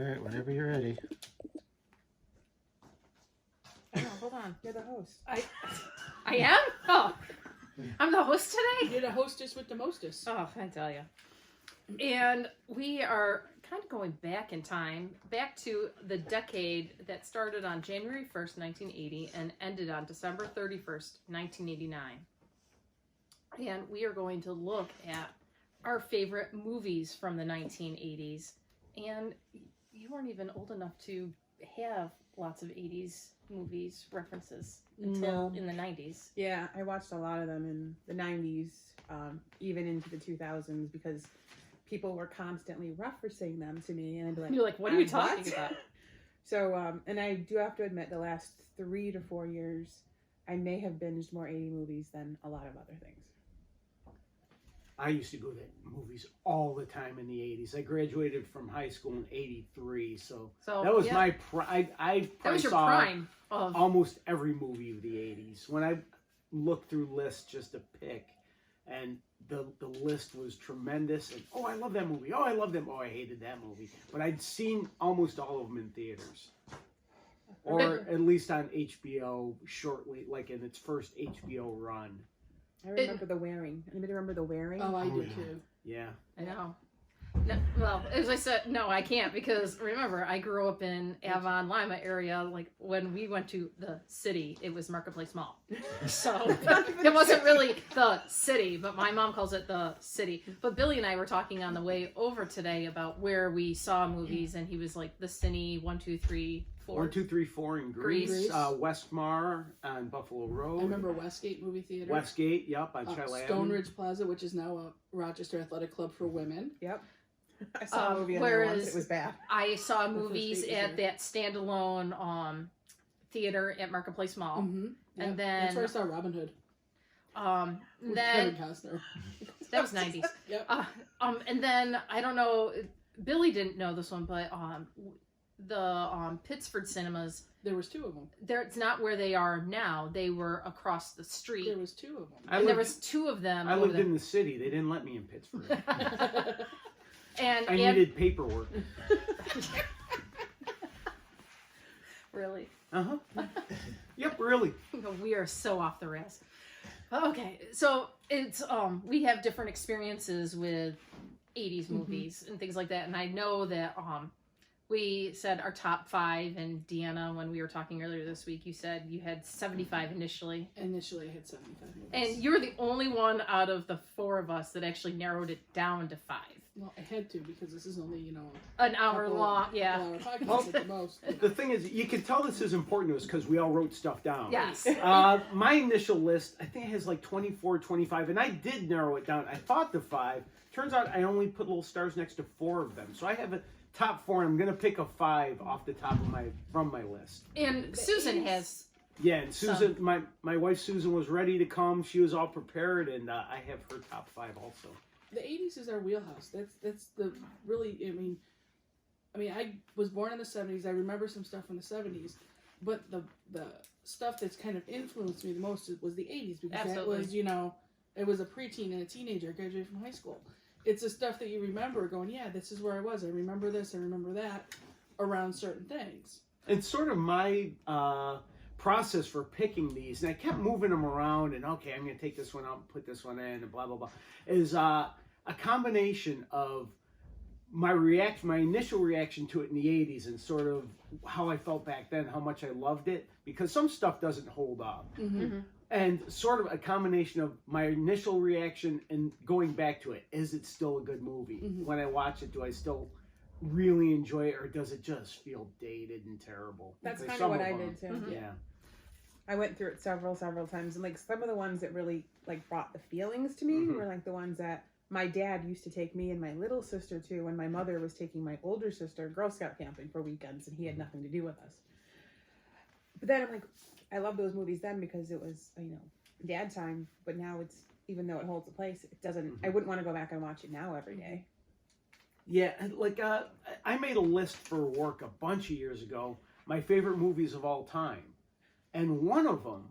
right, whenever you're ready. Oh, hold on. You're the host. I am? Oh, I'm the host today? You're the hostess with the mostest. Oh, I tell you. And we are kind of going back in time, back to the decade that started on January 1st, 1980 and ended on December 31st, 1989. And we are going to look at our favorite movies from the 1980s. And you weren't even old enough to have lots of 80s movies references until in the 90s. Yeah, I watched a lot of them in the 90s, even into the 2000s, because people were constantly referencing them to me, and I'd be like, You're like, what are you talking about? So, and I do have to admit, the last 3 to 4 years, I may have binged more 80 movies than a lot of other things. I used to go to movies all the time in the 80s. I graduated from high school in 83, so that was my prime. I that was your saw prime of almost every movie of the 80s. When I looked through lists just to pick, and the list was tremendous, and I love that movie. Oh, I love them. Oh, I hated that movie. But I'd seen almost all of them in theaters. Or at least on HBO shortly, like in its first HBO run. I remember The Wearing. Anybody remember The Wearing? Oh, I do too. Yeah. I know. No, well, as I said, no, I can't, because remember, I grew up in Avon, Lima area. Like when we went to the city, it was Marketplace Mall. So it wasn't really the city, but my mom calls it the city. But Billy and I were talking on the way over today about where we saw movies, and he was like, the Cine 1, 2, 3, 4. 1, 2, 3, 4 in Greece. Greece. Westmar on Buffalo Road. I remember Westgate movie theater. Westgate, yep, on Charlotte Stone Avenue. Ridge Plaza, which is now a Rochester Athletic Club for women. Yep. I saw a movie in there once. It was bad. I saw movies at that standalone theater at Marketplace Mall. Mm-hmm. Yep. And then that's where I saw Robin Hood. With then Kevin Costner. that was 90s. Yep. And then I don't know, Billy didn't know this one, but the Pittsford cinemas, There was 2 of them. it's not where they are now. They were across the street. There was 2 of them. And there was 2 of them. I lived in the city. They didn't let me in Pittsburgh. and I needed paperwork. Really? Uh-huh. Yep, really. We are so off the rails. Okay, so it's we have different experiences with 80s movies and things like that, and I know that we said our top 5, and Deanna, when we were talking earlier this week, you said you had 75 initially. Initially, I had 75 movies. And you're the only one out of the 4 of us that actually narrowed it down to 5. Well, I had to, because this is only, An hour long, yeah. An hour podcast at the most. The thing is, you can tell this is important to us because we all wrote stuff down. Yes. My initial list, I think it has like 24, 25, and I did narrow it down. I thought to 5. Turns out I only put little stars next to 4 of them. So I have a top 4, and I'm going to pick a 5 off the top of from my list. And Susan has... Yeah, and Susan, my wife Susan was ready to come. She was all prepared, and I have her top 5 also. The 80s is our wheelhouse. That's the really, I mean, I was born in the 70s. I remember some stuff from the 70s, but the stuff that's kind of influenced me the most was the 80s, because Absolutely. that was, it was a preteen and a teenager. I graduated from high school. It's the stuff that you remember going, yeah, this is where I was. I remember this. I remember that around certain things. It's sort of my process for picking these, and I kept moving them around, and okay, I'm going to take this one out and put this one in, and blah, blah, blah, is a combination of my initial reaction to it in the 80s, and sort of how I felt back then, how much I loved it, because some stuff doesn't hold up. Mm-hmm. And sort of a combination of my initial reaction and going back to it. Is it still a good movie? Mm-hmm. When I watch it, do I still really enjoy it, or does it just feel dated and terrible? That's Because kind of some what I them- did too. Mhm. Yeah. I went through it several times, and like some of the ones that really like brought the feelings to me were like the ones that my dad used to take me and my little sister to when my mother was taking my older sister Girl Scout camping for weekends, and he had nothing to do with us. But then I'm like, I love those movies then because it was, dad time, but now it's, even though it holds a place, it doesn't, I wouldn't want to go back and watch it now every day. Yeah, like I made a list for work a bunch of years ago, my favorite movies of all time. And one of them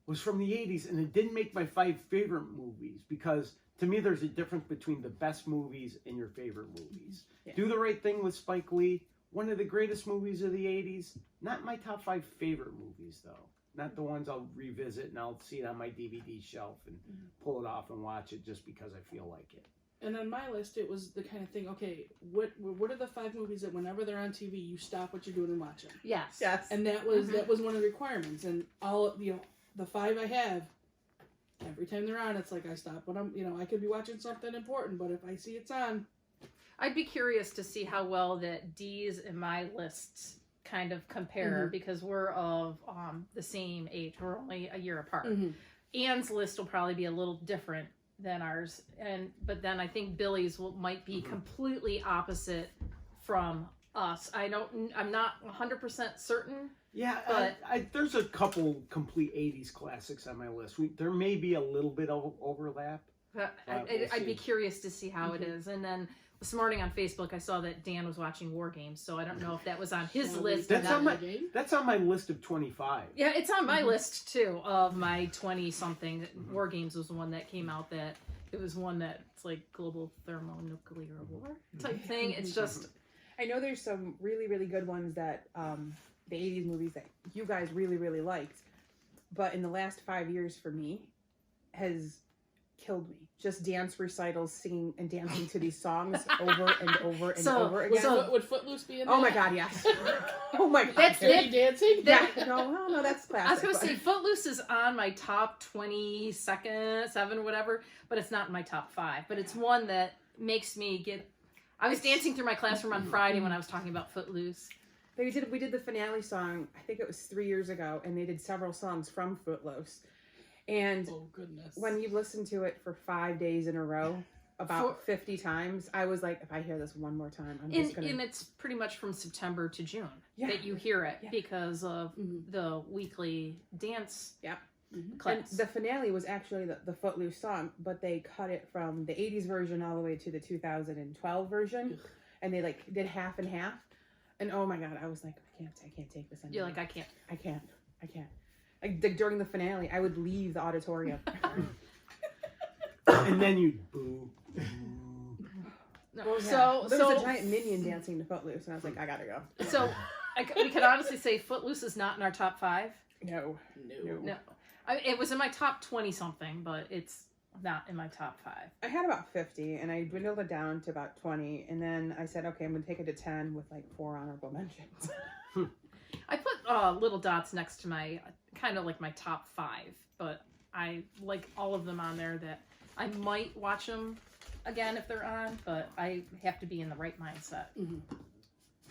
was from the 80s, and it didn't make my 5 favorite movies, because to me there's a difference between the best movies and your favorite movies. Yeah. Do the Right Thing with Spike Lee one of the greatest movies of the 80s. Not my top 5 favorite movies, though. Not the ones I'll revisit and I'll see it on my DVD shelf and pull it off and watch it just because I feel like it. And on my list, it was the kind of thing, okay, what are the 5 movies that whenever they're on TV, you stop what you're doing and watch them? Yes. Yes. And that was one of the requirements. And all, the 5 I have, every time they're on, it's like I stop when I could be watching something important, but if I see it's on. I'd be curious to see how well that Dee's and my lists kind of compare because we're of the same age. We're only a year apart. Anne's list will probably be a little different than ours, but then I think Billy's might be completely opposite from us. I'm not 100% certain. Yeah, but there's a couple complete 80s classics on my list. There may be a little bit of overlap. But we'll I'd be see. curious to see how it is. And then this morning on Facebook, I saw that Dan was watching War Games, so I don't know if that was on his list. That's or on not. That's on my list of 25. Yeah, it's on my list too of my 20-something. War Games was the one that came out that it was one that's like global thermonuclear war type thing. It's just I know there's some really, really good ones that the 80s movies that you guys really, really liked, but in the last 5 years for me has killed me. Just dance recitals, singing and dancing to these songs over and over and over again. So would Footloose be in there? Oh my God, yes. Oh my God. That's Dirty Dancing? Yeah, no, that's classic. I was going to say Footloose is on my top 7, whatever, but it's not in my top 5. But it's one that makes me get. I was dancing through my classroom on Friday when I was talking about Footloose. We did the finale song, I think it was 3 years ago, and they did several songs from Footloose. And Oh, goodness. when you listen to it for 5 days in a row, about 50 times, I was like, if I hear this one more time, I'm just going to... And it's pretty much from September to June Yeah. that you hear it Yeah. because of the weekly dance And class. the finale was actually the Footloose song, but they cut it from the 80s version all the way to the 2012 version, and they like did half and half. And oh my God, I was like, I can't take this anymore. You're like, I can't. I can't. Like during the finale, I would leave the auditorium. And then you boo. No. Oh, yeah. There was a giant minion dancing to Footloose, and I was like, I gotta go. So we can honestly say Footloose is not in our top 5. No. No, it was in my top 20-something, but it's not in my top 5. I had about 50, and I dwindled it down to about 20, and then I said, okay, I'm gonna take it to 10 with like 4 honorable mentions. I put little dots next to my kind of like my top 5, but I like all of them on there that I might watch them again if they're on, but I have to be in the right mindset.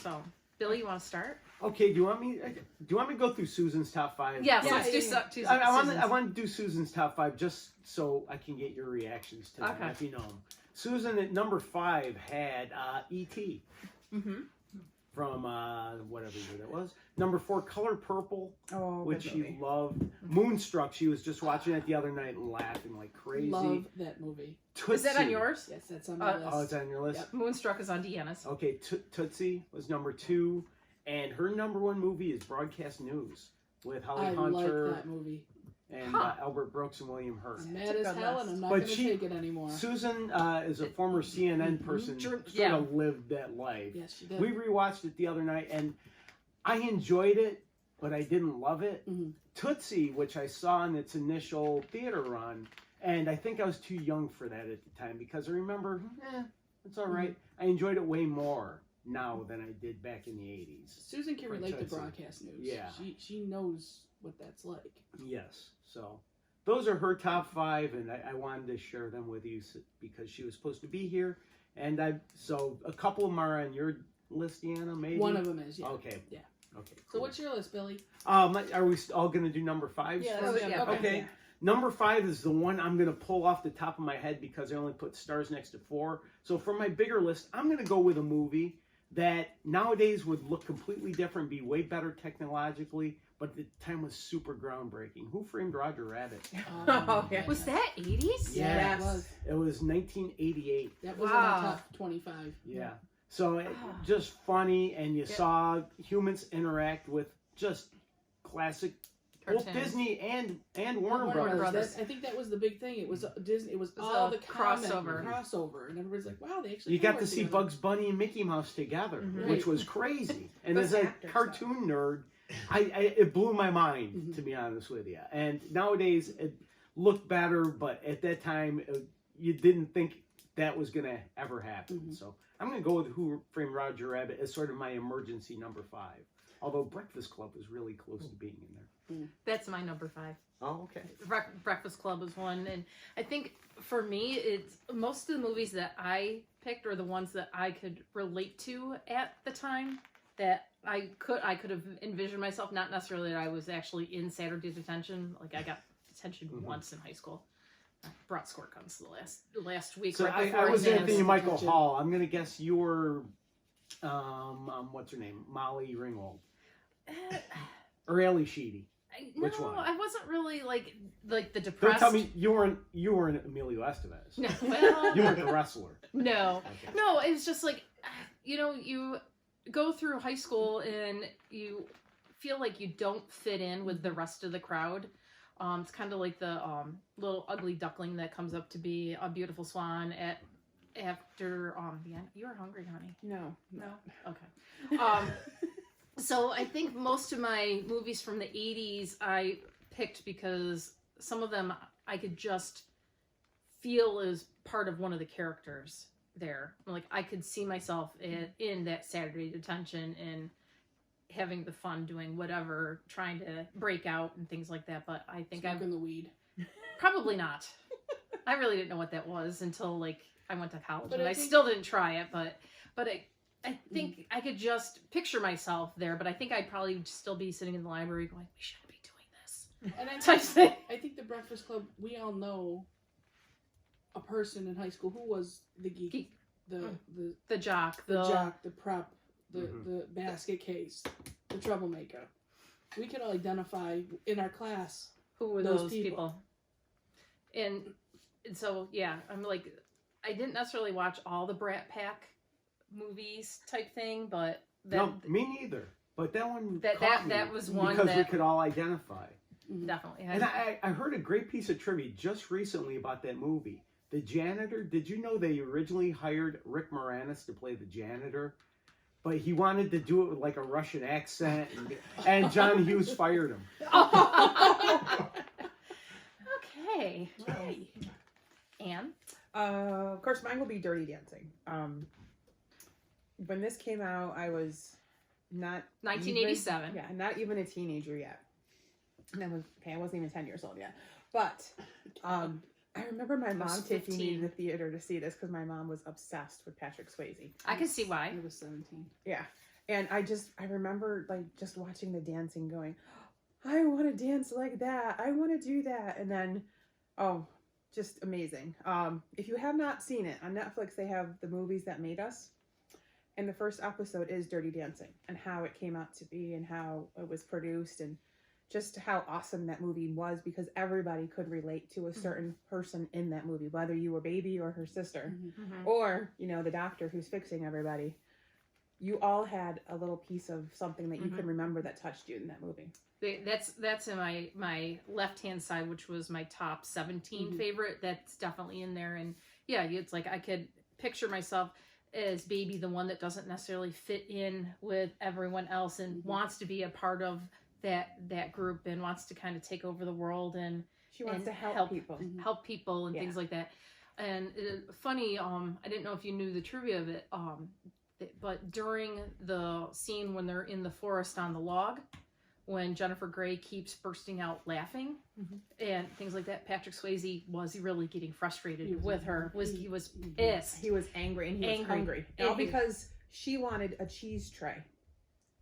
So, Billy, you want to start? Okay, do you want me to go through Susan's top 5? Yes, Yeah, let's do yeah. Susan's. I want to do Susan's top 5 just so I can get your reactions to them, Okay. if you know them. Susan at number 5 had E.T. From whatever year that was. Number 4, Color Purple, Oh, which good she movie. loved. Moonstruck, she was just watching it the other night and laughing like crazy. Love that movie. Tootsie. Is that on yours? Yes, that's on my list. Oh, it's on your list? Yep. Moonstruck is on Deanna's. Okay, Tootsie was number 2. And her number 1 movie is Broadcast News with Holly I Hunter like that movie. and Albert Brooks and William Hurt. I'm mad as hell, and I'm not But going to she- take it anymore. Susan is a former CNN person, sort Yeah. of lived that life. Yes, she did. We rewatched it the other night, and I enjoyed it, but I didn't love it. Tootsie, which I saw in its initial theater run, and I think I was too young for that at the time because I remember, it's all right. I enjoyed it way more now than I did back in the 80s. Susan can relate to Tootsie. broadcast news. Yeah. She knows what that's like. Yes, so those are her top 5, and I wanted to share them with you because she was supposed to be here, and so a couple of them are on your list, Deanna, maybe? One of them is, yeah. Okay. Yeah. Okay, So cool. what's your list, Billy? Are we all going to do number 5? Yeah, Oh, yeah. Okay. Number 5 is the one I'm going to pull off the top of my head because I only put stars next to 4. So for my bigger list, I'm going to go with a movie that nowadays would look completely different, be way better technologically, but at the time was super groundbreaking. Who Framed Roger Rabbit? Oh, yeah. Was that 80s? Yeah. Yes. It was. It was 1988. That was Wow. in my top 25. Yeah. So just funny, and you saw humans interact with just classic both Cartoons. Disney and Warner Brothers. I think that was the big thing. It was Disney. It was was all a the crossover. crossover, and everybody's like, "Wow, they actually." You got work to see together. Bugs Bunny and Mickey Mouse together, Mhm. which Right. was crazy. And Those as a actors, cartoon nerd, it blew my mind, Mhm. to be honest with you. And nowadays it looked better, but at that time you didn't think that was going to ever happen. Mhm. So I'm going to go with Who Framed Roger Rabbit as sort of my emergency number 5. Although Breakfast Club is really close to being in there. That's my number 5. Oh, okay. Breakfast Club is one, and I think for me, it's most of the movies that I picked are the ones that I could relate to at the time. That I could have envisioned myself, not necessarily that I was actually in Saturday detention. Like I got detention once in high school. I brought score guns the last week. So right before I was exams. Anthony Michael Hall. I'm going to guess you're, what's her name? Molly Ringwald. Or Ellie Sheedy. Which one? I wasn't really like the Don't depressed. tell me you weren't Emilio Estevez. No, well, You weren't the wrestler. no, Okay. no. It was just like, you go through high school and you feel like you don't fit in with the rest of the crowd. It's kind of like the little ugly duckling that comes up to be a beautiful swan after the end. You were hungry, honey. No. Okay. So I think most of my movies from the 80s I picked because some of them I could just feel as part of one of the characters there. Like I could see myself in that Saturday detention and having the fun doing whatever, trying to break out and things like that. But I think Smoking the weed. probably not. I really didn't know what that was until like I went to college, But and I I think- still didn't try it. But I think I could just picture myself there. But I think I'd probably still be sitting in the library going, "We shouldn't be doing this." And I Type think, thing. I think the Breakfast Club. We all know a person in high school who was the geek, the The jock, the jock, the prep, the Mhm. the basket case, the troublemaker. We could all identify in our class. who were those those people? And so yeah, I'm like, I didn't necessarily watch all the Brat Pack movies type thing, but No, me neither. But that one That- caught that- me that was one because we that- could all identify. definitely. And I heard a great piece of trivia just recently about that movie. The janitor, did you know they originally hired Rick Moranis to play the janitor? But he wanted to do it with like a Russian accent, and John Hughes fired him. Okay. Hey. Anne? Of course, mine will be Dirty Dancing. When this came out, I was not 1987. not even a teenager yet. And I wasn't even 10 years old yet. But I remember my mom was taking me 15. to the theater to see this because my mom was obsessed with Patrick Swayze. I can see why. I was 17. Yeah. And I remember like just watching the dancing going, I want to dance like that. I want to do that. And then, just amazing. If you have not seen it, on Netflix, they have The Movies That Made Us. And the first episode is Dirty Dancing and how it came out to be and how it was produced and just how awesome that movie was because everybody could relate to a certain person in that movie, whether you were Baby or her sister Mhm. or, the doctor who's fixing everybody. You all had a little piece of something that you could remember that touched you in that movie. That's in my left hand side, which was my top 17 favorite. That's definitely in there, and yeah, it's like I could picture myself as Baby, the one that doesn't necessarily fit in with everyone else and wants to be a part of that group and wants to kind of take over the world and She wants and to help people. help people and Yeah. things like that. And funny, I didn't know if you knew the trivia of it, but during the scene when they're in the forest on the log, when Jennifer Grey keeps bursting out laughing and things like that, Patrick Swayze was really getting frustrated with her. He was pissed. He was angry and he was hungry. All because she wanted a cheese tray.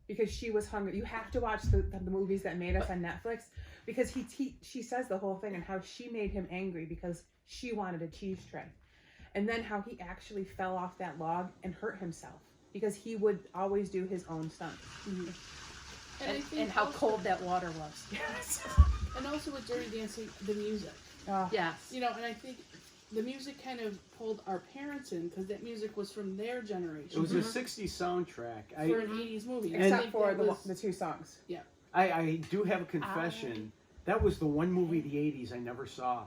Because she was hungry. You have to watch the Movies That Made Us on Netflix because she says the whole thing and how she made him angry because she wanted a cheese tray. And then how he actually fell off that log and hurt himself because he would always do his own stunts. And how cold that water was. Yes. And also with Dirty Dancing, the music. Yes. And I think the music kind of pulled our parents in because that music was from their generation. It was a 60s soundtrack. for an 80s movie. And- Except think for that was- the two songs. I do have a confession. That was the one movie of the 80s I never saw.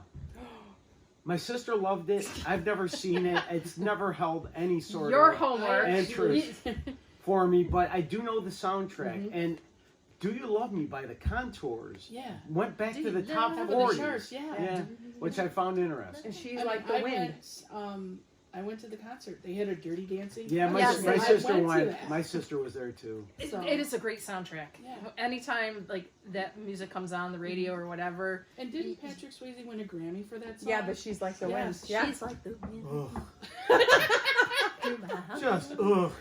My sister loved it. I've never seen it. It's never held any sort Your of homework. interest for me, but I do know the soundtrack. And Do You Love Me by the Contours Yeah. went back to the top Top of the 40s. charts, yeah. Yeah, which I found interesting. And she's I like mean, the wind. I went to the concert. They had a Dirty Dancing. Yeah, my, Yes, my I sister went to went. that. My sister was there too. So- It is a great soundtrack. Yeah. Anytime like that music comes on the radio or whatever. And didn't Patrick Swayze win a Grammy for that song? Yeah, but she's like the wind. Yes, Yeah. She's like the wind. Ugh. through my heart. Just ugh.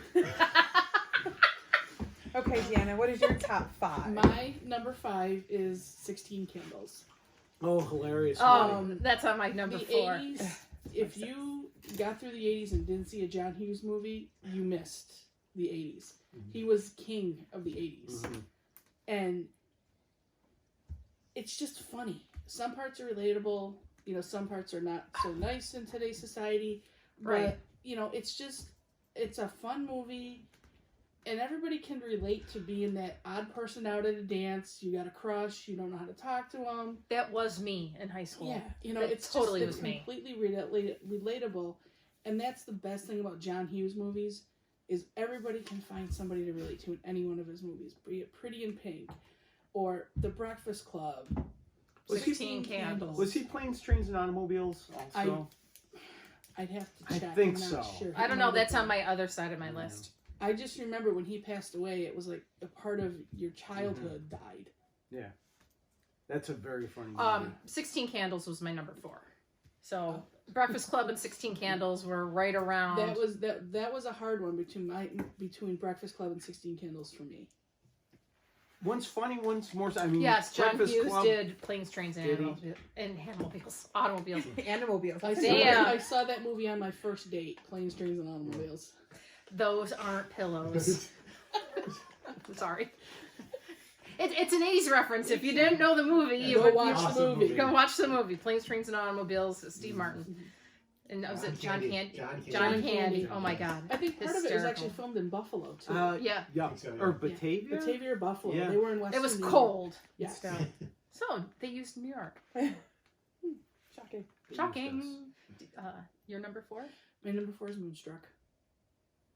Okay, Deanna, what is your top 5? My number 5 is 16 Candles. Oh, hilarious. That's on my number the 4. 80s, if you got through the 80s and didn't see a John Hughes movie, you missed the 80s. He was king of the 80s. Mhm. And it's just funny. Some parts are relatable, you know, some parts are not so nice in today's society. But, Right. you know, it's a fun movie. And everybody can relate to being that odd person out at a dance. You got a crush, you don't know how to talk to them. That was me in high school. Yeah, you know, That it's totally just, was me. completely relatable, and that's the best thing about John Hughes movies is everybody can find somebody to relate to in any one of his movies, be it Pretty in Pink, or The Breakfast Club, Was he- 16 Candles. Was he playing Trains and Automobiles also? I'd have to I check. think I'm not so. Sure. I don't know. That's on my other side of my Yeah. list. I just remember when he passed away, it was like a part of your childhood died. That's a very funny movie. 16 Candles was my number 4. So Breakfast Club and 16 Candles were right around. That was a hard one between Breakfast Club and 16 Candles for me. One's funny, one's more. I mean, Yes, John Breakfast Hughes Club, did Planes, Trains, and Did he? Automobiles. Animal I Damn. saw that movie on my first date, Planes, Trains, and Automobiles. Those aren't pillows. I'm sorry. It's an 80s reference. If you didn't know the movie, you Go would watch Awesome the movie. movie. go watch the movie. Planes, Trains, and Automobiles. Steve Martin. And was it John Candy? John Candy. Oh my God. I think part of it was Hysterical. actually filmed in Buffalo too. Yeah. Yeah, think so, yeah. or Batavia. Batavia or Buffalo. Yeah. They were in West. It was New York. cold. Yes. Stuff. So they used New York. Shocking. Shocking. Your number 4? My number 4 is Moonstruck.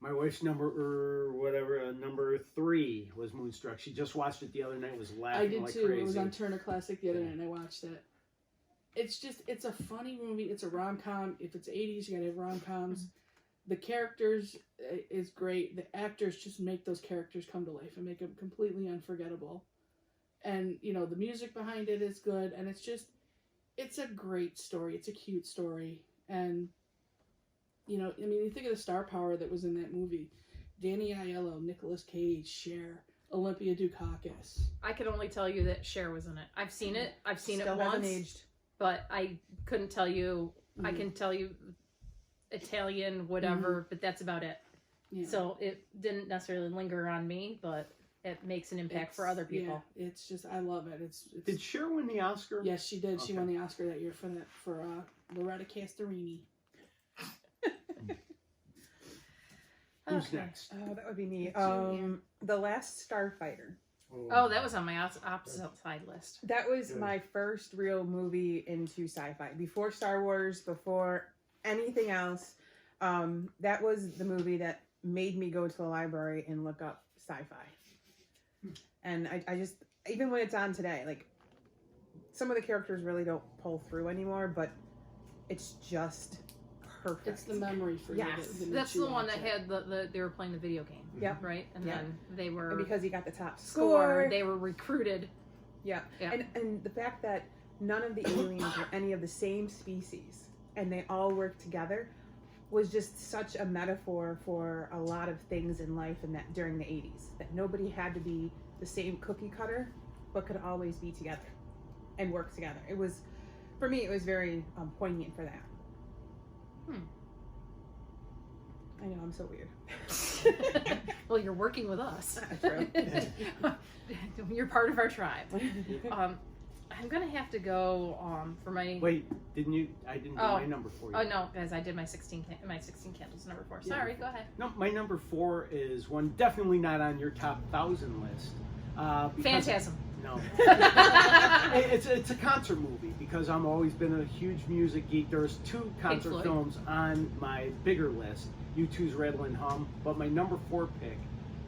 My wife's number 3 was Moonstruck. She just watched it the other night. Was laughing I did like too. crazy. It was on Turner Classic the other night, and I watched it. It's a funny movie. It's a rom-com. If it's 80s, you gotta have rom-coms. The characters is great. The actors just make those characters come to life and make them completely unforgettable. And, you know, the music behind it is good. And it's a great story. It's a cute story. And, you know, I mean, you think of the star power that was in that movie. Danny Aiello, Nicolas Cage, Cher, Olympia Dukakis. I can only tell you that Cher was in it. I've seen it. I've seen Still it haven't once, aged. but I couldn't tell you. I can tell you Italian, whatever, but that's about it. Yeah. So it didn't necessarily linger on me, but it makes an impact for other people. Yeah, it's just, I love it. It's Did Cher win the Oscar? Yes, she did. She Okay. won the Oscar that year for Loretta Castorini. Who's Okay. next? Oh, that would be me. That's you, The Last Starfighter. Oh, that was on my opposite side list. That was Good. my first real movie into sci-fi. Before Star Wars, before anything else, that was the movie that made me go to the library and look up sci-fi. And I just, even when it's on today, like, some of the characters really don't pull through anymore, but it's just perfect. It's the memory for Yes. you. that That's makes you the one watch that it. had they were playing the video game, Yep. right? And Yeah. then they were And because he got the top score. score. They were recruited. Yeah. Yeah. And the fact that none of the aliens were any of the same species and they all worked together was just such a metaphor for a lot of things in life and that during the 80s. That nobody had to be the same cookie cutter, but could always be together and work together. It was, for me, it was very poignant for that. I know, I'm so weird. Well, you're working with us. True. You're part of our tribe. I'm gonna have to go for my. Wait, didn't you? I didn't do Oh. my number 4 Oh yet. no, guys! I did my 16 candles number 4. Yeah. Sorry, go ahead. No, my number 4 is one definitely not on your top 1,000 list. Because, Phantasm. no. It's a concert movie because I'm always been a huge music geek. There's 2 concert Floyd. films on my bigger list. U2's Rattle and Hum, but my number 4 pick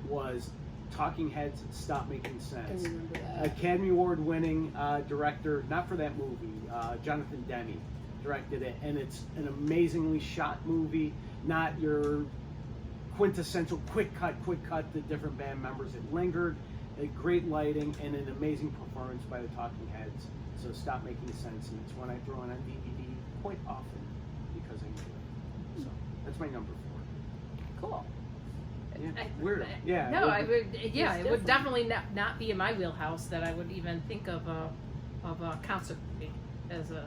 was Talking Heads, Stop Making I Sense. remember that. Academy Award winning director, not for that movie, Jonathan Demme directed it, and it's an amazingly shot movie, not your quintessential quick cut to different band members. It lingered, a great lighting, and an amazing performance by the Talking Heads. So Stop Making Sense, and it's one I throw on DVD quite often because I enjoy it. So that's my number 4. Cool. Yeah, I- weird. Yeah. No, I would. Yeah, It's it would different. definitely not be in my wheelhouse that I would even think of a concert movie as a.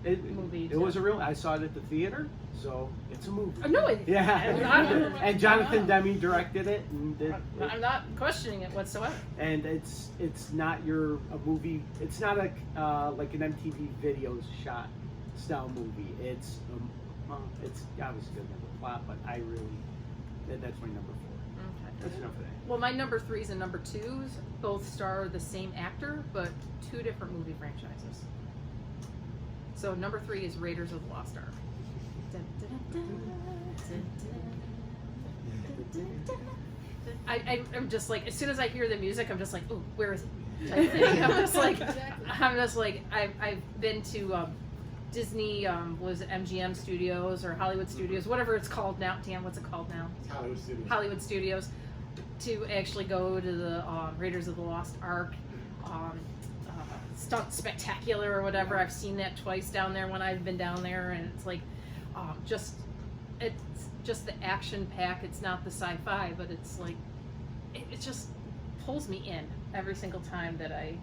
movie, It too. was a real. I saw it at the theater, so it's a movie. No, Yeah, I'm- and Jonathan Demme directed it, and I'm not questioning it whatsoever. and it's not a movie. It's not a like an MTV Videos shot style movie. It's well, it's obviously doesn't have a plot, but I really that's my number 4. Okay. That's enough of that. Well, my number 3s and number 2s both star the same actor, but 2 different movie franchises. So number 3 is Raiders of the Lost Ark. Dun, dun, dun, dun, dun, dun, dun. I'm just like, as soon as I hear the music, I'm just like, oh, where is it? Type thing. I'm just like, I've been to Disney, was it MGM Studios or Hollywood Studios, whatever it's called now. Dan, what's it called now? Hollywood Studios. Hollywood Studios, to actually go to the Raiders of the Lost Ark stunt spectacular or whatever. I've seen that twice down there when I've been down there, and it's like it's just the action pack. It's not the sci-fi, but it's like it just pulls me in every single time that I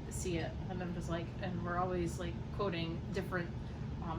see it, and I'm just like, and we're always like quoting different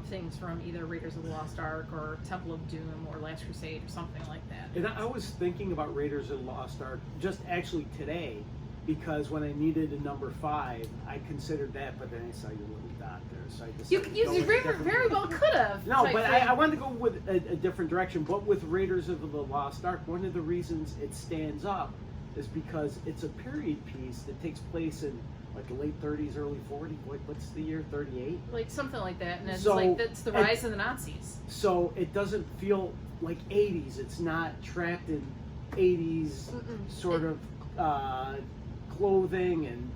things from either Raiders of the Lost Ark or Temple of Doom or Last Crusade or something like that. And I was thinking about Raiders of the Lost Ark just actually today, because when I needed a number 5, I considered that, but then I saw your little dot there, so I decided You to go with a very, different very well could have. No, type but thing. I wanted to go with a different direction. But with Raiders of the Lost Ark, one of the reasons it stands up is because it's a period piece that takes place in like the late 30s, early 40s. What's the year? 38. Like something like that, and it's So, like that's the rise of the Nazis. So it doesn't feel like 80s. It's not trapped in 80s sort of clothing and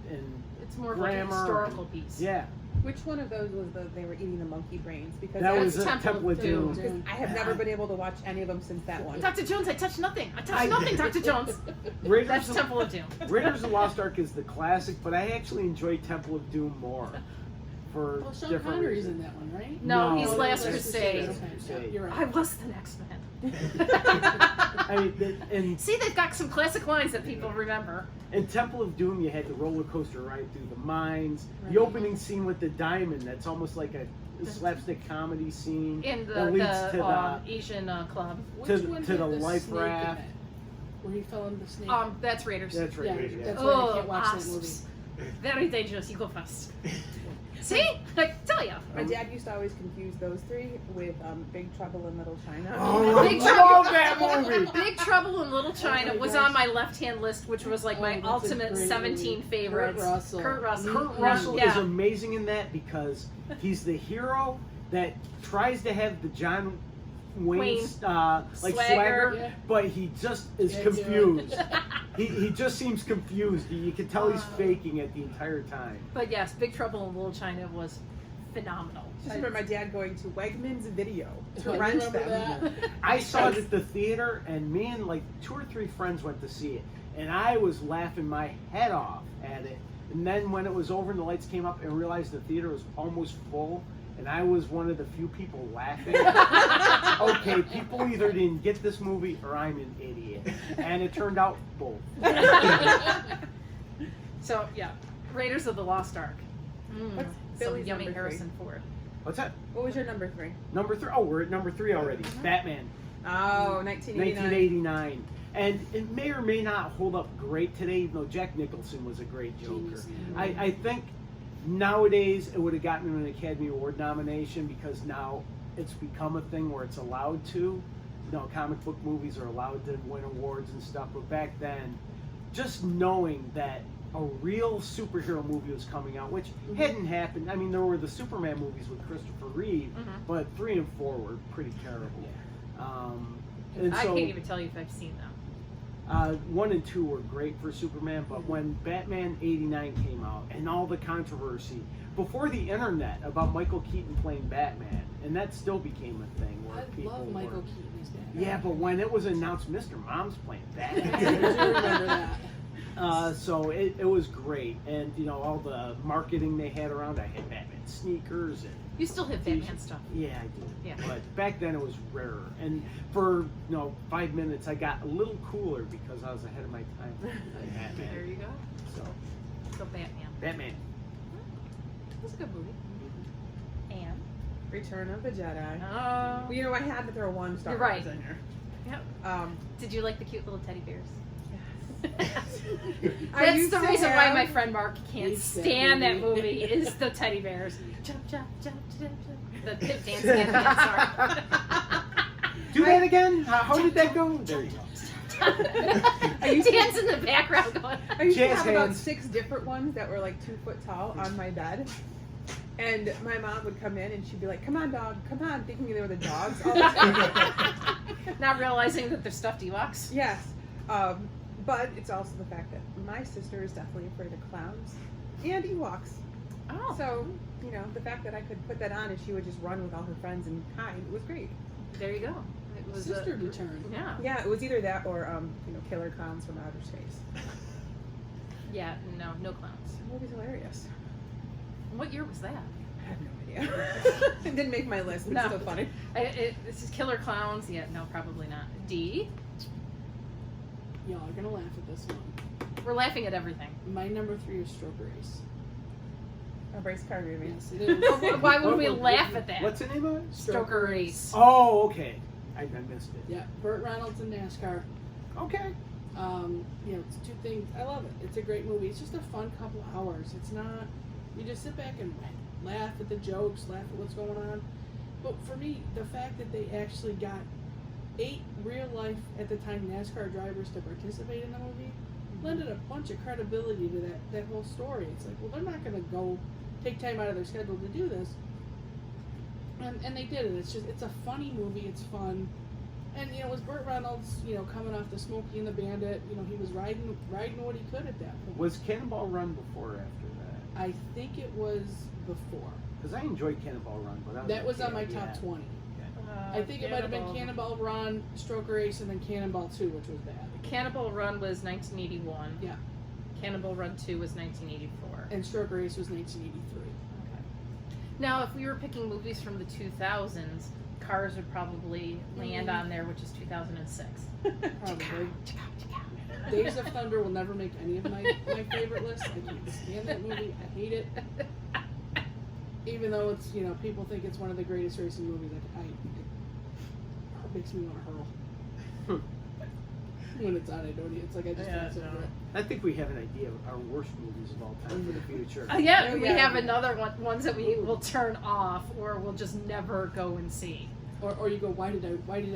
It's more of like a grammar historical and- piece. yeah. Which one of those was they were eating the monkey brains? Because That That's was a Temple of Temple of Doom. Doom. because I have never been able to watch any of them since that one. Dr. Jones, I touched nothing. I touched nothing, Dr. Jones. Raiders That's of, Temple of Doom. Raiders of the Lost Ark is the classic, but I actually enjoy Temple of Doom more for Well, Sean different Connery's reasons. in that one, right? No, No. he's Oh, Last Last Crusade. Okay, yeah, you're I right. was the next man. I mean, and See, they've got some classic lines that people remember. in Temple of Doom, you had the roller coaster ride through the mines. Right. The opening scene with the diamond, that's almost like a slapstick comedy scene. In the, that leads to Asian club. Which to one the had the life snake in raft. it? Where he fell into the snake. That's Raiders. That's right. yeah, yeah. that's why I Oh, can't watch that movie. wasps. Very dangerous. You go first. See? I tell ya. My dad used to always confuse those 3 with Big Trouble in Little China. Oh, Big I Trouble- love that movie. Big Trouble in Little China my was gosh. on my left-hand list, which was like Oh, my that's a ultimate great 17 movie. favorites. Kurt Russell. Kurt Russell. Kurt Russell is Yeah. amazing in that because he's the hero that tries to have the John Wayne like swagger, Yeah. but he just is Yeah, confused. he just seems confused. You can tell he's faking it the entire time. But yes, Big Trouble in Little China was phenomenal. Just remember my dad going to Wegmans Video to I rent remember them. that. I saw it at the theater, and me and like 2 or 3 friends went to see it, and I was laughing my head off at it. And then when it was over and the lights came up, and realized the theater was almost full, and I was one of the few people laughing. Okay, people either didn't get this movie or I'm an idiot, and it turned out both. So yeah, Raiders of the Lost Ark. What's Some Billy's yummy number 3? Harrison Ford. What's that? What was your number 3? Number 3. Oh, we're at number 3 already. Batman, Oh, 1989. 1989. And it may or may not hold up great today, even though Jack Nicholson was a great Joker. Genius. I think nowadays it would have gotten him an Academy Award nomination because now it's become a thing where it's allowed to. You know, comic book movies are allowed to win awards and stuff, but back then just knowing that a real superhero movie was coming out, which hadn't happened. I mean, there were the Superman movies with Christopher Reeve, but 3 and 4 were pretty terrible. And I so, can't even tell you if I've seen them. 1 and 2 were great for Superman, but when Batman '89 came out and all the controversy before the internet about Michael Keaton playing Batman, and that still became a thing where I people love Michael were, Keaton as Batman. yeah, but when it was announced Mr. Mom's playing I Batman, do remember that. so it was great, and you know all the marketing they had around. I had Batman sneakers and You still have Batman stuff. yeah, I do. Yeah. But back then it was rarer, and for 5 minutes I got a little cooler because I was ahead of my time. Batman. There you go. So So Batman. Batman. That's a good movie. And Return of the Jedi. oh, Well, you know, I had to throw one Star You're Wars right. in here. Yep. Did you like the cute little teddy bears? I That's used the to reason why have- my friend Mark can't Hates that stand that movie. movie is the teddy bears. Jump, jump, jump, jump, jump. The pit dancing at the end, sorry. Do that again? How did that go? There you go. Dance in the background going. I used to Jazz have about hands. 6 different ones that were like 2 foot tall on my bed. And my mom would come in and she'd be like, "Come on, dog, come on," thinking they were the dogs. All the time. Not realizing that they're stuffed Ewoks. Yes. But it's also the fact that my sister is definitely afraid of clowns and Ewoks. Oh. So, you know, the fact that I could put that on and she would just run with all her friends and hide, it was great. There you go. It was Sister return. Yeah. Yeah, it was either that or, killer clowns from outer space. Yeah, no clowns. The movie's hilarious. What year was that? I have no idea. It didn't make my list, but No. it's still funny. This is Killer Clowns. Yeah, no, probably not. D. Y'all are gonna laugh at this one. We're laughing at everything. My number 3 is Stroke Race. A race car movie. Yes, it is. Why would we What- laugh at that? What's the name of it? Stroker Race. Oh, okay. I missed it. Yeah, Burt Reynolds in NASCAR. Okay. It's 2 things. I love it. It's a great movie. It's just a fun couple hours. It's not. You just sit back and laugh at the jokes, laugh at what's going on. But for me, the fact that they actually got 8 real life at the time NASCAR drivers to participate in the movie lended a bunch of credibility to that whole story. It's like, well, they're not going to go take time out of their schedule to do this. And they did it. It's a funny movie. It's fun. And, it was Burt Reynolds, coming off the Smokey and the Bandit. He was riding what he could at that point. Was Cannonball Run before or after that? I think it was before. Because I enjoyed Cannonball Run, but That was a on my kid, top yeah. 20. I think it might have been Cannonball Run, Stroke Race, and then Cannonball 2, which was bad. Cannibal Run was 1981. Yeah. Cannibal Run 2 was 1984. And Stroke Race was 1983. Okay. Now, if we were picking movies from the 2000s, Cars would probably land on there, which is 2006. Probably. Days of Thunder will never make any of my favorite lists. I can't stand that movie. I hate it. Even though it's, people think it's one of the greatest racing movies, it makes me want to hurl. When it's on, I don't. It's like I just pass over it. I think we have an idea of our worst movies of all time for the future. Yeah, Oh, we yeah. have another ones that we will turn off or we'll just never go and see. Or you go, why did I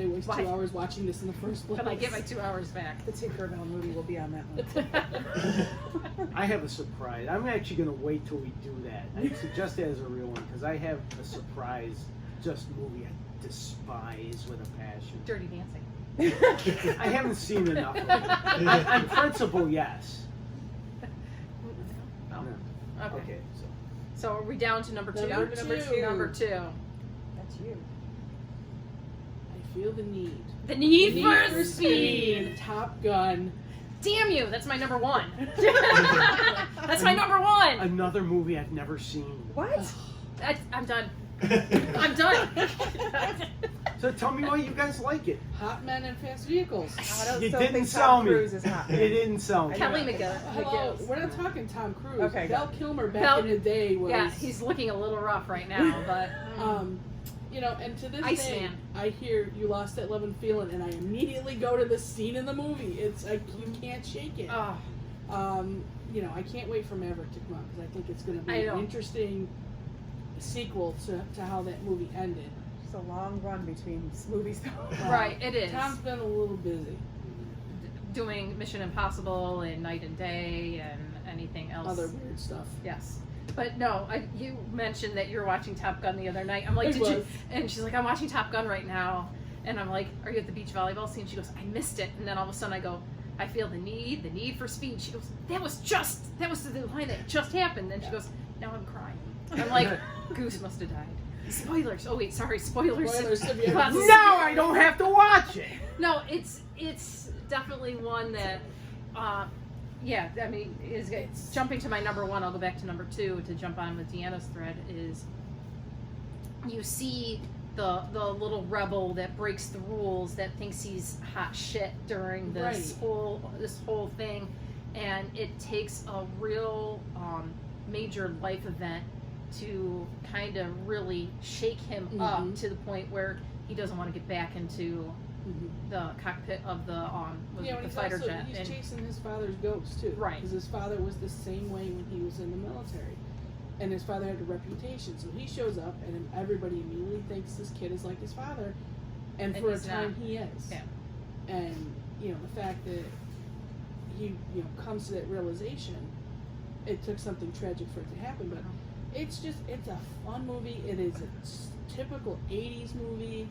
waste Why? 2 hours watching this in the first place? But I get my 2 hours back. The Tinkerbell movie will be on that one. I have a surprise. I'm actually going to wait till we do that. I suggest that as a real one because I have a surprise movie I despise with a passion. Dirty Dancing. I haven't seen enough of it. On principle, yes. Oh, No. okay. Okay, so. So are we down to number 2? Number two. Number 2. That's you. I feel the need. The Need for Speed. Top Gun. Damn you! That's my number 1. That's my number 1. Another movie I've never seen. What? I'm done. I'm done. So tell me why you guys like it. Hot Men and Fast Vehicles. I don't You still didn't think sell Tom me. Cruise is hot. You didn't sell me. Kelly Hello, McGill. we're not talking Tom Cruise. Okay, Val good. Kilmer back Val- in the day was. Yeah, he's looking a little rough right now, but and to this day, Iceman. I hear You Lost That Love and Feeling, and I immediately go to the scene in the movie. It's like you can't shake it. oh, I can't wait for Maverick to come out because I think it's going to I be know. an interesting sequel to how that movie ended. It's a long run between movies though. right, it is. Tom's been a little busy. doing Mission Impossible and Night and Day and anything else. Other weird stuff. Yes. But no, you mentioned that you were watching Top Gun the other night. I'm like, I did was. you? And she's like, I'm watching Top Gun right now. And I'm like, are you at the beach volleyball scene? She goes, I missed it. And then all of a sudden I go, I feel the need for speed. She goes, that was the line that just happened. And she goes, now I'm crying. I'm like, Goose must have died. Spoilers. Oh wait, sorry, spoilers. Spoilers, if you haven't seen Now I don't have to watch it. No, it's definitely one that, yeah, I mean, it's jumping to my number one. I'll go back to number two to jump on with Deanna's thread. Is you see the little rebel that breaks the rules, that thinks he's hot shit during this whole thing, and it takes a real major life event to kind of really shake him up to the point where he doesn't want to get back into the cockpit of the when fighter jet. He's chasing his father's ghost too, Right. Because his father was the same way when he was in the military, and his father had a reputation. So he shows up, and everybody immediately thinks this kid is like his father, and for a he's time not. he is. Yeah. And the fact that he comes to that realization, it took something tragic for it to happen, but it's a fun movie. It is a typical 80s movie.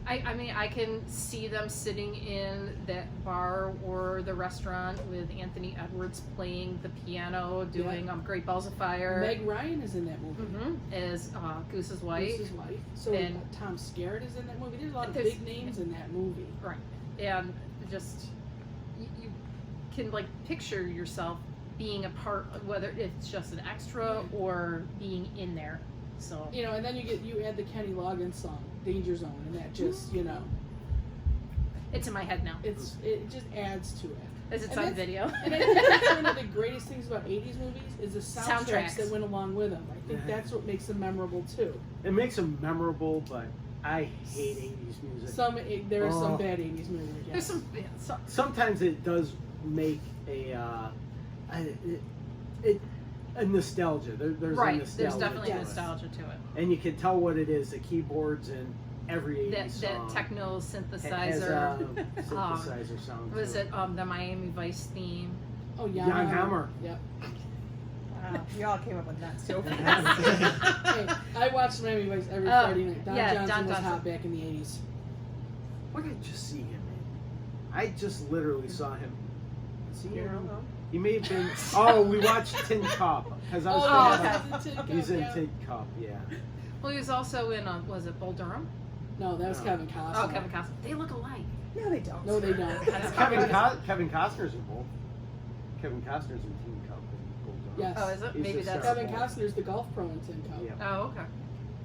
I mean, I can see them sitting in that bar or the restaurant with Anthony Edwards playing the piano, doing Great Balls of Fire. Meg Ryan is in that movie. As Goose's wife. Goose's wife. So And Tom Skerritt is in that movie. There's a lot of there's- big names in that movie. Right. And just, you can, like, picture yourself being a part, whether it's just an extra or being in there. So. And then you add the Kenny Loggins song, Danger Zone, and that just, It's in my head now. it just adds to it. As it's And on that's- video. And I think that's one of the greatest things about 80s movies is the soundtracks Soundtracks. that went along with them. I think that's what makes them memorable too. It makes them memorable, but I hate 80s music. There are some bad 80s movies. There's some Sometimes it does make a nostalgia. There's right. a nostalgia. There's definitely to it. nostalgia to it. And you can tell what it is. The keyboards in every 80s That song techno has synthesizer. a synthesizer sound. Was to it the Miami Vice theme? Oh, Jan Hammer. Yep. Wow, we all came up with that so Hey, fast. I watched Miami Vice every Oh, Friday night. Don yeah, Johnson Don was Johnson. hot back in the 80s. What did I just see him in? I just literally saw him. See him? He may have been. Oh, we watched Tin Cup because I was thinking about- he's in Tin Cup. Yeah. Well, he was also in, was it Bull Durham? No, that was No. Kevin Costner. Oh, Kevin Costner. They look alike. No, they don't. No, they don't. Kevin Costner's in both. Kevin Costner's in Tin Cup and Gold Dust. Yes. Oh, is it? He's Maybe the that's. star. Kevin Costner's the golf pro in Tin Cup. Yeah. Oh, okay.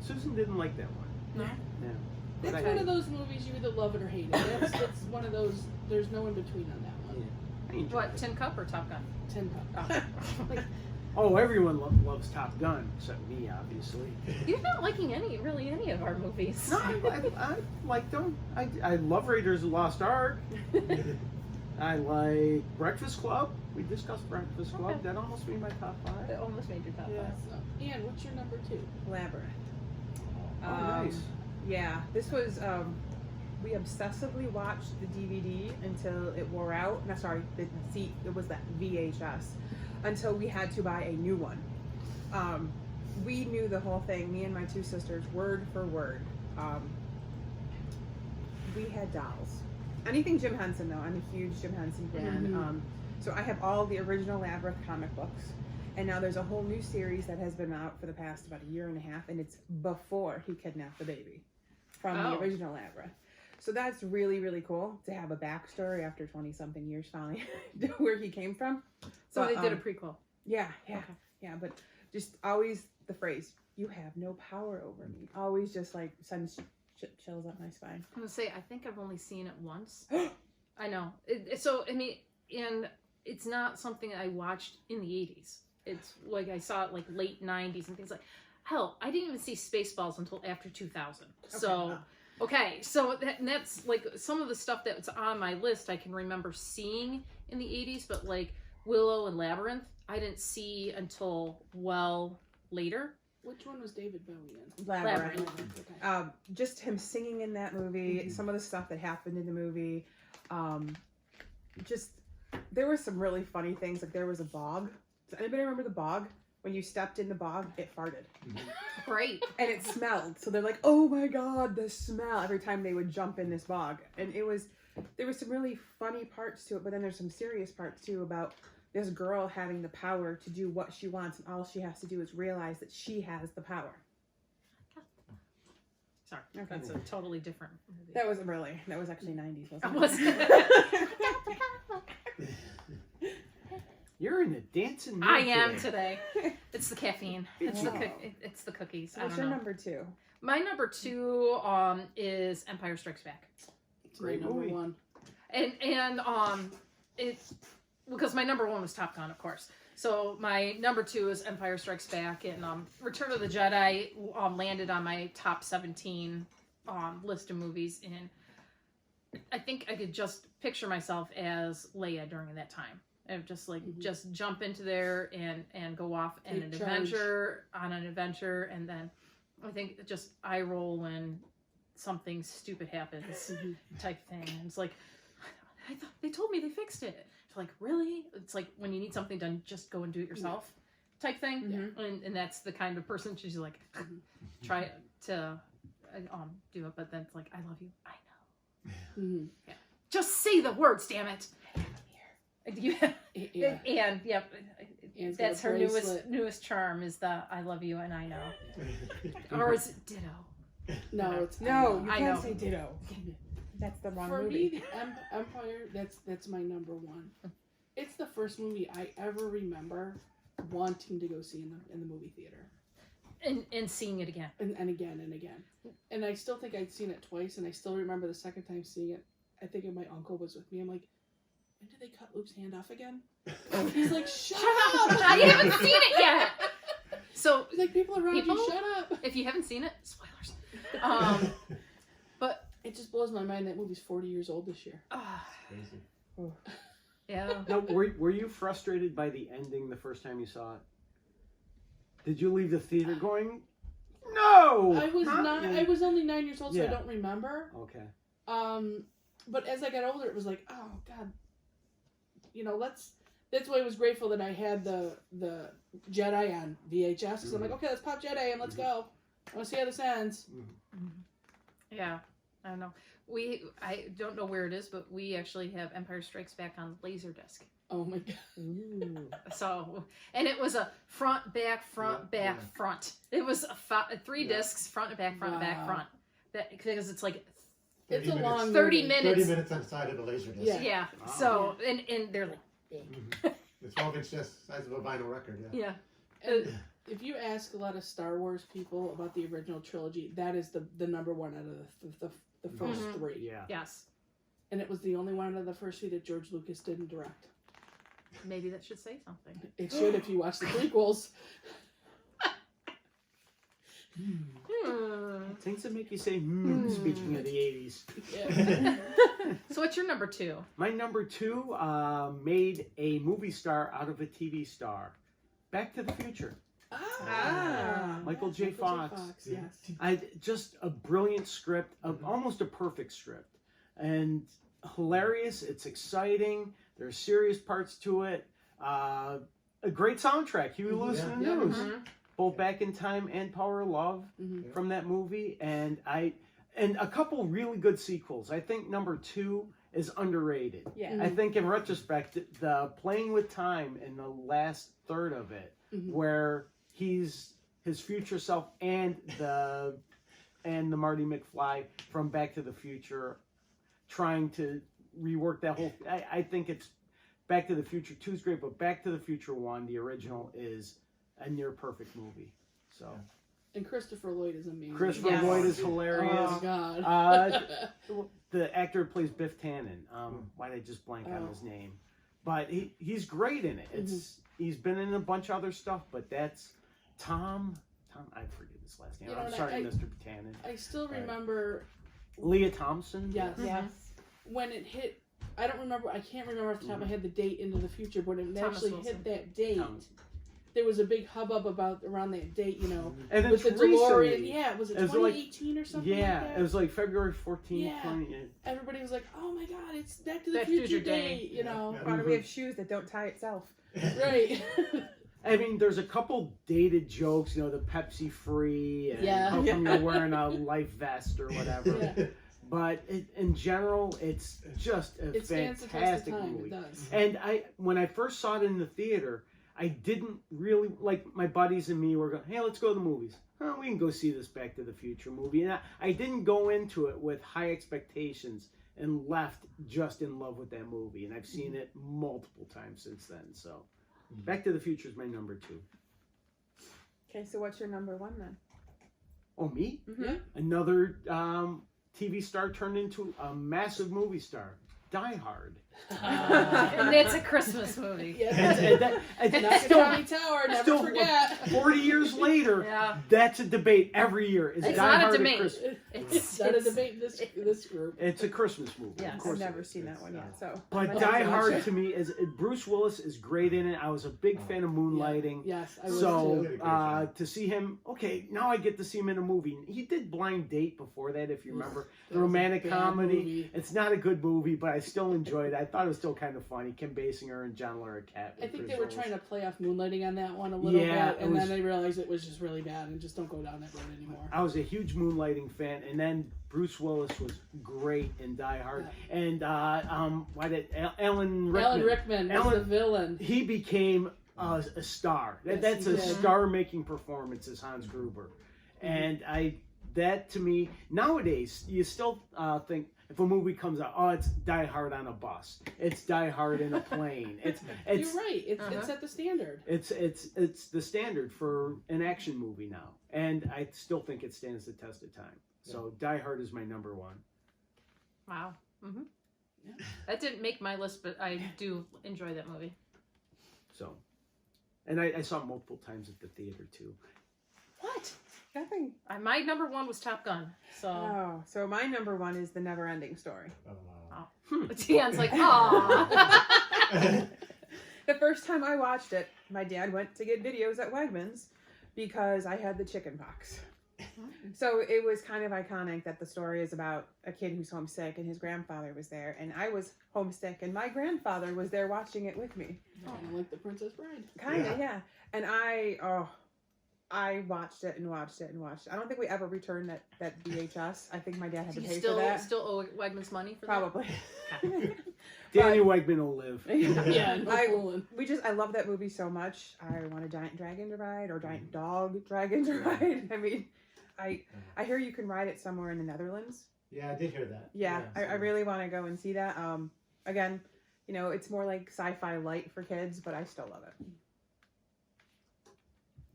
Susan didn't like that one. No. Yeah. It's But one of those movies you either love it or hate it. It's one of those. There's no in between on that one. I enjoyed What, it. Tin Cup or Top Gun? Tin Cup. Oh. Oh, everyone loves Top Gun except me, obviously. You're not liking any of our movies. No, I like them. I love Raiders of the Lost Ark. I like Breakfast Club. We discussed Breakfast Club. Okay. That almost made my top It 5. almost made your top Yeah. five. So, Ian, what's your number 2? Labyrinth. Oh, nice. Yeah, this was, we obsessively watched the DVD until it wore out. No, sorry, it was that VHS. Until we had to buy a new one. We knew the whole thing, me and my 2 sisters, word for word. We had dolls. Anything Jim Henson, though. I'm a huge Jim Henson fan. Mhm. So I have all the original Labyrinth comic books. And now there's a whole new series that has been out for the past about a year and a half, and it's before he kidnapped the baby from the Oh. original Labyrinth. So that's really, really cool to have a backstory after 20-something years finally where he came from. So But, they did a prequel. yeah, Okay. but just always the phrase, "You have no power over me," always just like sends chills up my spine. I'm gonna say I think I've only seen it once. I know. So I mean, and it's not something I watched in the 80s. It's like I saw it like late 90s and things like. Hell, I didn't even see Spaceballs until after 2000. So. Okay, so that's like some of the stuff that's on my list I can remember seeing in the 80s, but like Willow and Labyrinth, I didn't see until well later. Which one was David Bowie in? Labyrinth. Okay. Just him singing in that movie, some of the stuff that happened in the movie, just there were some really funny things. Like there was a bog. Does anybody remember the bog? When you stepped in the bog, it farted. Great. And it smelled. So they're like, oh my God, the smell every time they would jump in this bog. And there was some really funny parts to it, but then there's some serious parts too about this girl having the power to do what she wants, and all she has to do is realize that she has the power. Sorry, Okay. that's a totally different movie. That was actually 90s, wasn't it? Was it? You're in a dancing mood I am today. It's the caffeine. It's Wow. It's the cookies. What's I your don't know. number 2? My number 2 is Empire Strikes Back, It's my Great number movie. 1. and it's because my number 1 was Top Gun, of course. So my number 2 is Empire Strikes Back, and Return of the Jedi landed on my top 17 list of movies, and I think I could just picture myself as Leia during that time. And just just jump into there and go off on Take an charge. adventure, and then I think just eye roll when something stupid happens type thing. And it's like, I thought they told me they fixed it. It's like, really? It's like when you need something done, just go and do it yourself type thing. Mhm. And that's the kind of person she's like, try to do it, but then it's like, I love you. I know. Mhm. Just say the words, damn it. Yeah. Yeah. And Anne's got that's a her bracelet. newest charm is the I love you and I know. Or is it ditto? No, it's No, you I can't know. say ditto. That's the wrong For movie. me, the Empire, that's my number 1. It's the first movie I ever remember wanting to go see in the movie theater. And seeing it again. And again and again. And I still think I'd seen it twice, and I still remember the second time seeing it. I think my uncle was with me. I'm like, when did they cut Luke's hand off again? He's like, shut up! I haven't seen it yet. So He's like, people around People? you, shut up! if you haven't seen it, spoilers. But It just blows my mind that movie's 40 years old this year. Crazy. yeah. Now, were you frustrated by the ending the first time you saw it? Did you leave the theater going, no? I was not not. yet." I was only 9 years old, so I Yeah. don't remember. Okay. But as I got older, it was like, oh God, That's why I was grateful that I had the Jedi on VHS, because I'm like, okay, let's pop Jedi and let's go. I want to see how this ends. Yeah. I don't know. I don't know where it is, but we actually have Empire Strikes Back on Laserdisc. Oh my God. Ooh. So, and it was a front, back, front, back, yeah. front. It was three discs, front and back, front and back, Wow. front. Because it's like, It's a 30 long minutes. 30 movie. minutes. 30 minutes on the side of the laser disc. Yeah. yeah. Wow. So, and they're like, big. The 12-inch disc, size of a vinyl record, yeah. Yeah. And if you ask a lot of Star Wars people about the original trilogy, that is the number one out of the first Mhm. three. Yeah. Yes. And it was the only one out of the first three that George Lucas didn't direct. Maybe that should say something. It should if you watch the prequels. Things that make you say, speaking of the 80s. Yeah. So what's your number 2? My number 2 made a movie star out of a TV star. Back to the Future. Michael J. Fox. Yes. Just a brilliant script, almost a perfect script, and hilarious. It's exciting. There's serious parts to it. A great soundtrack. Huey Lewis Yeah. and the Yeah. News, Mm-hmm. both Back in Time and Power of Love Mhm. from that movie, and a couple really good sequels. I think number 2 is underrated. Yeah. I think in retrospect, the playing with time in the last third of it, Mhm. where he's his future self and the Marty McFly from Back to the Future, trying to rework that whole. I think it's Back to the Future 2 is great, but Back to the Future 1, the original, is a near perfect movie. So And Christopher Lloyd is amazing. Christopher Yes. Lloyd is hilarious. Oh God. The actor who plays Biff Tannen. Why did I just blank on his name? But he's great in it. He's been in a bunch of other stuff, but that's Tom. I forget his last name. You know, I'm and sorry, I- Mr. Tannen. I still Right. remember Leah Thompson. Yes. Yes. when it hit. I can't remember off the top of my head the date into the future, but it Thomas actually Wilson. hit that date. Thomas. there was a big hubbub about around that date, you know, And with it's the DeLorean. recently. Yeah, was it It was like- 2018 or something Yeah, like that? it was like February 14th. Yeah. 20, Everybody was like, "Oh my God, it's Back to the Back to the Future Future Day. Day," you know. Yeah. Why do we have shoes that don't tie itself? Right. I mean, there's a couple dated jokes, you know, the Pepsi free, and Yeah. how come you're wearing a life vest or whatever. Yeah. But in general, it's just a It stands the test of fantastic time. movie. It does. And when I first saw it in the theater, I didn't really, like, my buddies and me were going, hey, let's go to the movies. Oh, we can go see this Back to the Future movie. And I didn't go into it with high expectations and left just in love with that movie. And I've seen it multiple times since then. So Back to the Future is my number 2. Okay, so what's your number 1 then? Oh, me? Mm-hmm. Yeah. Another TV star turned into a massive movie star. Die Hard. And it's a Christmas movie. Yeah. It's Not still, Tommy Tower, never still forget. 40 years later, Yeah. that's a debate every year. Is It's Die not a Hard debate. Christmas? It's not a debate in this group. It's a Christmas movie. Yes. Of course I've it never is. seen that one yet, so. But I'd Die like to watch Hard it. to me is Bruce Willis is great in it. I was a big fan of Moonlighting. Yes, I was So too. to see him, okay, now I get to see him in a movie. He did Blind Date before that, if you remember, That the was a romantic bad comedy. movie. It's not a good movie, but I still enjoyed it. I thought it was still kind of funny. Kim Basinger and John Larroquette. I think they were trying to play off Moonlighting on that one a little Yeah, bit, it and was- then they realized it was just really bad and just don't go down that road anymore. I was a huge Moonlighting fan, and then Bruce Willis was great in Die Hard, and why did Alan Rickman? Alan Rickman was Alan- the villain. He became a star. Yes, That's he a did. star-making performance as Hans Gruber, and that to me nowadays you still think if a movie comes out, oh, it's Die Hard on a bus, it's Die Hard in a plane, it's You're right. It's at the standard. it's the standard for an action movie now, and I still think it stands the test of time. So Die Hard is my number 1. Wow. Mm-hmm. Yeah. That didn't make my list, but I do enjoy that movie. So, and I saw it multiple times at the theater too. What? Nothing. My number 1 was Top Gun. So Oh, so my number 1 is The Never Ending Story. Oh, wow. Tian's like, aw. The first time I watched it, my dad went to get videos at Wegmans because I had the chicken pox. So it was kind of iconic that the story is about a kid who's homesick and his grandfather was there, and I was homesick and my grandfather was there watching it with me. Kind of like the Princess Bride. Kind of, yeah. And I watched it and watched it and watched it. I don't think we ever returned that VHS. I think my dad had to Do pay you for that. still owe Wegmans money for Probably. Danny Wegman will live. Yeah, no I- fooling. I love that movie so much. I want a giant dragon to ride or giant dog dragon to ride. I mean, I hear you can ride it somewhere in the Netherlands. Yeah, I did hear that. Yeah, I so- really want to go and see that. Again, you know, it's more like sci-fi light for kids, but I still love it.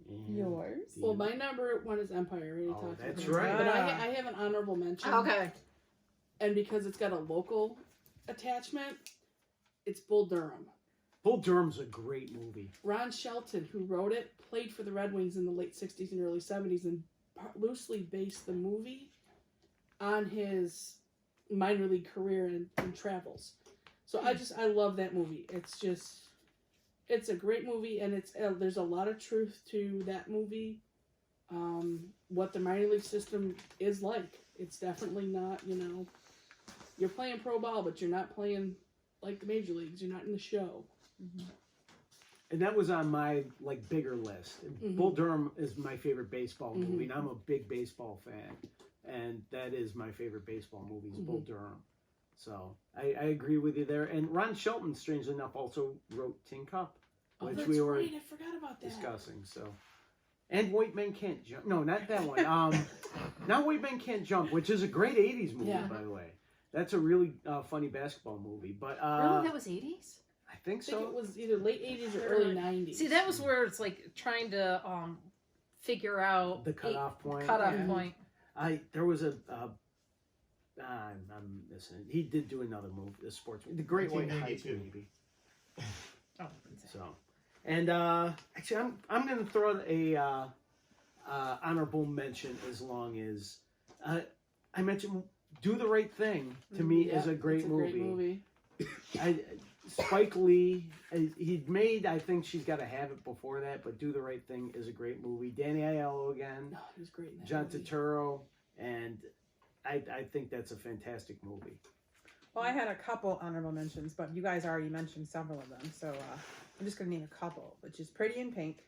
And Yours? Well, my number 1 is Empire. I already Oh, talked that's about right. that. But I have an honorable mention. Okay. And because it's got a local attachment, it's Bull Durham. Bull Durham's a great movie. Ron Shelton, who wrote it, played for the Red Wings in the late 60s and early 70s and loosely based the movie on his minor league career and travels. So I love that movie. It's a great movie, and there's a lot of truth to that movie. What the minor league system is like. It's definitely not, you're playing pro ball, but you're not playing like the major leagues. You're not in the show. And that was on my bigger list. Mhm. Bull Durham is my favorite baseball Mhm. movie, and I'm a big baseball fan. And that is my favorite baseball movie, is Bull Durham. So I agree with you there. And Ron Shelton, strangely enough, also wrote Tin Cup, Oh, which that's we were right. I forgot about that. discussing. So, and White Men Can't Jump. No, not that one. Not White Men Can't Jump, which is a great '80s movie, Yeah. by the way. That's a really funny basketball movie. But Really? That was 80s? I think I think so. it was either late 80s or early 90s. See, that was where it's like trying to figure out The cutoff point. Cutoff Yeah. point. There was I'm missing. He did do another movie, the sports movie, The Great White Heights 1992. movie. Oh, So, and actually, I'm going to throw a honorable mention as long as I mentioned Do the Right Thing. To me, is a great it's movie. Great movie. Spike Lee, he'd made, I think She's Gotta Have It before that, but Do the Right Thing is a great movie. Danny Aiello again, No, he was great in that John movie. Turturro, and I think that's a fantastic movie. Well, I had a couple honorable mentions, but you guys already mentioned several of them, so I'm just gonna name a couple, which is Pretty in Pink,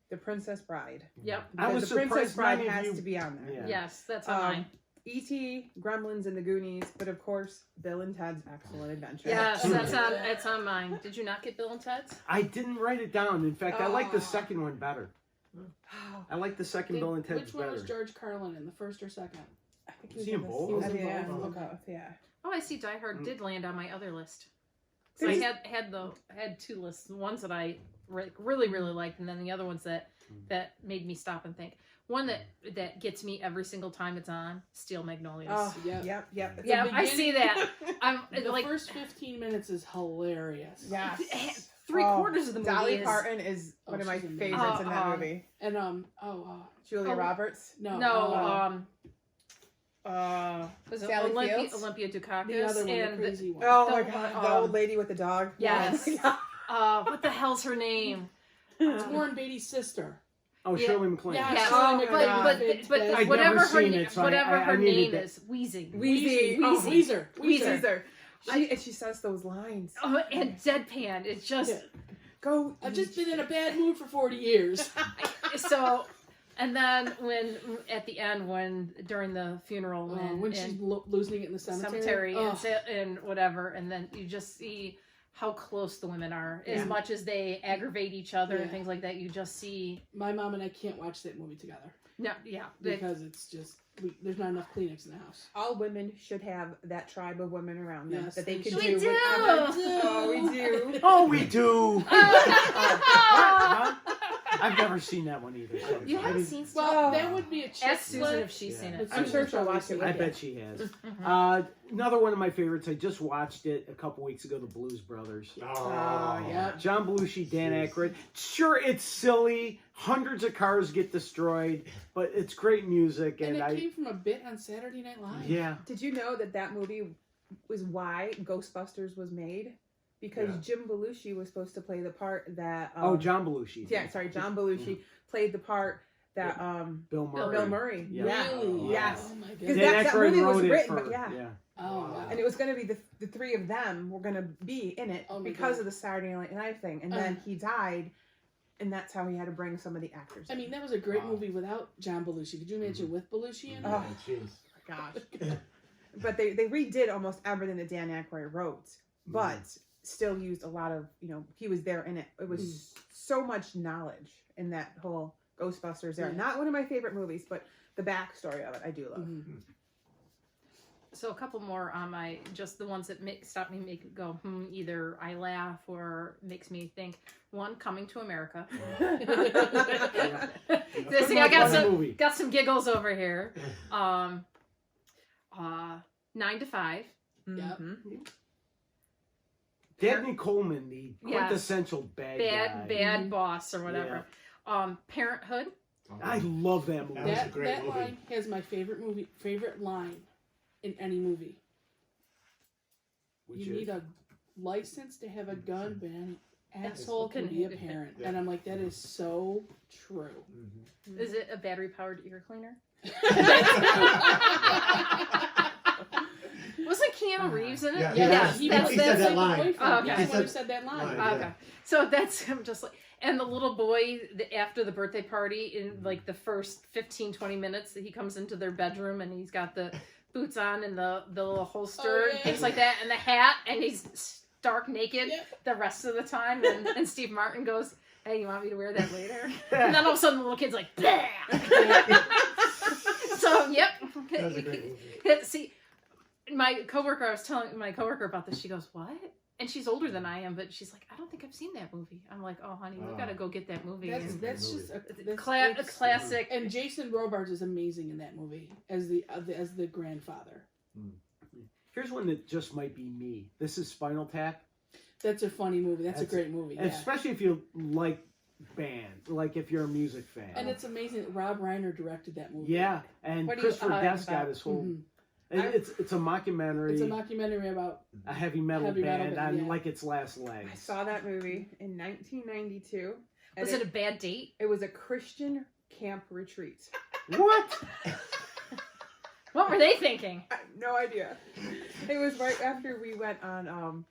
The Princess Bride. Yep. I was Because The Princess surprised Bride many of has you- to be on there. Yeah. Yes, that's on mine. E.T., Gremlins, and The Goonies, but of course, Bill and Ted's Excellent Adventure. Yes, it's on mine. Did you not get Bill and Ted's? I didn't write it down. In fact, I like the Oh. second one better. I like the second Bill and Ted's Which one better. was George Carlin in, the first or second? I think Was he in both? He was He was in yeah, both. look Okay. up, yeah. Oh, I see. Die Hard did land on my other list. So I had two lists. The ones that I really liked, and then the other ones that made me stop and think. One that gets me every single time it's on. Steel Magnolias. Oh, Yeah. yep. Yeah, the I see that. I'm The like first 15 minutes is hilarious. Yes. three-quarters of the movie Dolly is... Parton is one of my she's amazing. favorites in that Oh, movie. And Julia oh. Roberts. no, Was it Sally Fields? Olympia Dukakis? the other one, the and crazy one. Oh The my one, god, the old lady with the dog. Yes. Oh my what the hell's her name? It's Warren Beatty's sister. Oh, Yeah. Shirley MacLaine. Yeah, Yes, Oh my but God. I'd whatever never her seen name, it, so whatever I her needed name that. is, Wheezy. Wheezy. Oh, Weezer. Weezer. Weezer. And she says those lines. Oh, and deadpan. It's just Yeah. Go. I've just been in a bad mood for 40 years. so. And then when at the end, during the funeral, When she's losing it in the cemetery. and whatever, and then you just see how close the women are. Yeah. As much as they aggravate each other and Yeah. things like that, you just see. My mom and I can't watch that movie together No, yeah, because it's just there's not enough Kleenex in the house. All women should have that tribe of women around them Yes, that they they can should. do We whatever. do. Oh, we do. Oh, we do. Huh? I've never seen that one either. So You haven't maybe- seen stuff. Well, that would be a chick Ask Susan flick. if she's Yeah. seen it. I'm sure she'll watch it I with you. bet she has. Mhm. Another one of my favorites. I just watched it a couple weeks ago. The Blues Brothers. Oh, yeah. John Belushi, Dan Jeez. Aykroyd. Sure, it's silly. Hundreds of cars get destroyed, but it's great music, And and it came from a bit on Saturday Night Live. yeah. Did you know that movie was why Ghostbusters was made? Because Yeah. Jim Belushi was supposed to play the part that. John Belushi. Yeah, sorry, John Belushi played the part that Bill Murray. Bill Murray. Yeah. Yeah. Really? Yes. Oh my Because Dan goodness. that Aykroyd movie was wrote it written, for. but yeah. Oh wow. And it was going to be the three of them were going to be in it Oh my because God. of the Saturday Night Live thing. And then he died, and that's how he had to bring some of the actors I in. mean, that was a great Wow. movie without John Belushi. Could you imagine with Belushi in it? Oh. Jeez. Gosh. But they redid almost everything that Dan Aykroyd wrote, but still used a lot of, he was there in it. It was so much knowledge in that whole Ghostbusters era. Yeah. Not one of my favorite movies, but the backstory of it I do love. Mhm. So a couple more on just the ones that stop me, make it go, either I laugh or makes me think. One, Coming to America. See, I got some giggles over here. 9 to 5. Yep. Mhm. Dabney Coleman, the Yes. quintessential bad guy. Bad boss or whatever. Parenthood. I love that movie. That was a That great movie. line has my favorite line in any movie. Which You is- need a license to have a gun, but an asshole can be a parent. Yeah. And I'm like, that is so true. Mhm. Is it a battery powered ear cleaner? Wasn't Keanu Reeves in it? Yeah, Yes, he that's said like that the line. boyfriend. Oh, okay. He's He the one who said- said that line. Line. Okay. So I'm just like, and the little boy, after the birthday party, in like the first 15, 20 minutes, he comes into their bedroom and he's got the boots on and the little holster Oh, and yeah. things like that and the hat and he's stark naked Yeah. the rest of the time. And Steve Martin goes, hey, you want me to wear that later? And then all of a sudden the little kid's like, bah! So, yep. That was a great movie. See, I was telling my coworker about this. She goes, what? And she's older than I am, but she's like, I don't think I've seen that movie. I'm like, oh, honey, we gotta go get that movie. That's And just a that's, classic. And Jason Robards is amazing in that movie as the grandfather. Here's one that just might be me. This is Spinal Tap. That's a funny movie. That's a That's- great movie. Yeah. Especially if you like band, like if you're a music fan. And it's amazing that Rob Reiner directed that movie. Yeah, and What do you- Christopher how Guest about- got his whole. Mhm. It's a mockumentary. It's a mockumentary about a heavy metal Heavy metal band band, on yeah. like its last legs. I saw that movie in 1992. And Was it a bad date? It was a Christian camp retreat. What? What were they thinking? I have no idea. It was right after we went on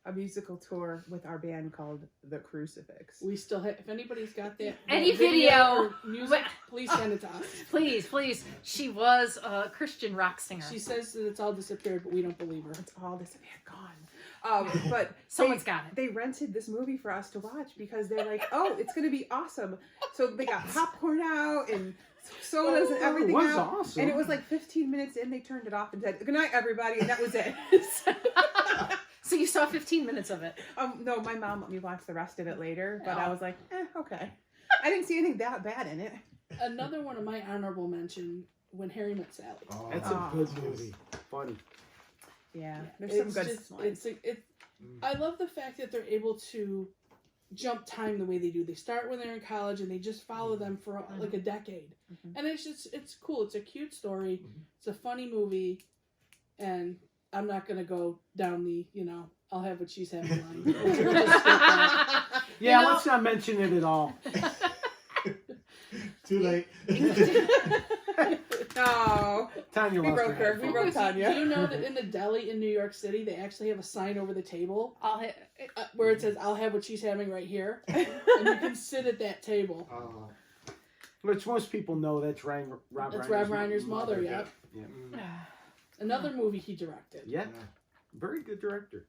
a musical tour with our band called The Crucifix. we still have, if anybody's got that Any that video. or music, please send it to us. Please. She was a Christian rock singer. She says that it's all disappeared, but we don't believe her. It's all disappeared, gone. But Someone's got it. they rented this movie for us to watch because they're like, oh, it's going to be awesome. So they got popcorn out and sodas and everything it was out. awesome. And it was like 15 minutes in, they turned it off and said, good night, everybody. And that was it. So you saw 15 minutes of it. No, my mom let me watch the rest of it later, but I Oh. was like, okay. I didn't see anything that bad in it. Another one of my honorable mention, When Harry Met Sally. Oh, That's Oh. a good movie. Funny. Yeah, there's It's some good just, ones. I love the fact that they're able to jump time the way they do. They start when they're in college and they just follow them for like a decade. Mhm. And it's cool. It's a cute story. It's a funny movie. And I'm not going to go down the, I'll have what she's having line. Which we'll just skip on. Yeah, know- let's not mention it at all. Too late. Oh, Tanya We lost broke her. We headphones. broke Tanya. Do you know that in the deli in New York City, they actually have a sign over the table I'll hit, where it says, I'll have what she's having right here. And you can sit at that table. Which most people know that's Rob That's Reiner's Rob Reiner's mother, yep. Yeah. Another movie he directed. Yeah. Very good director.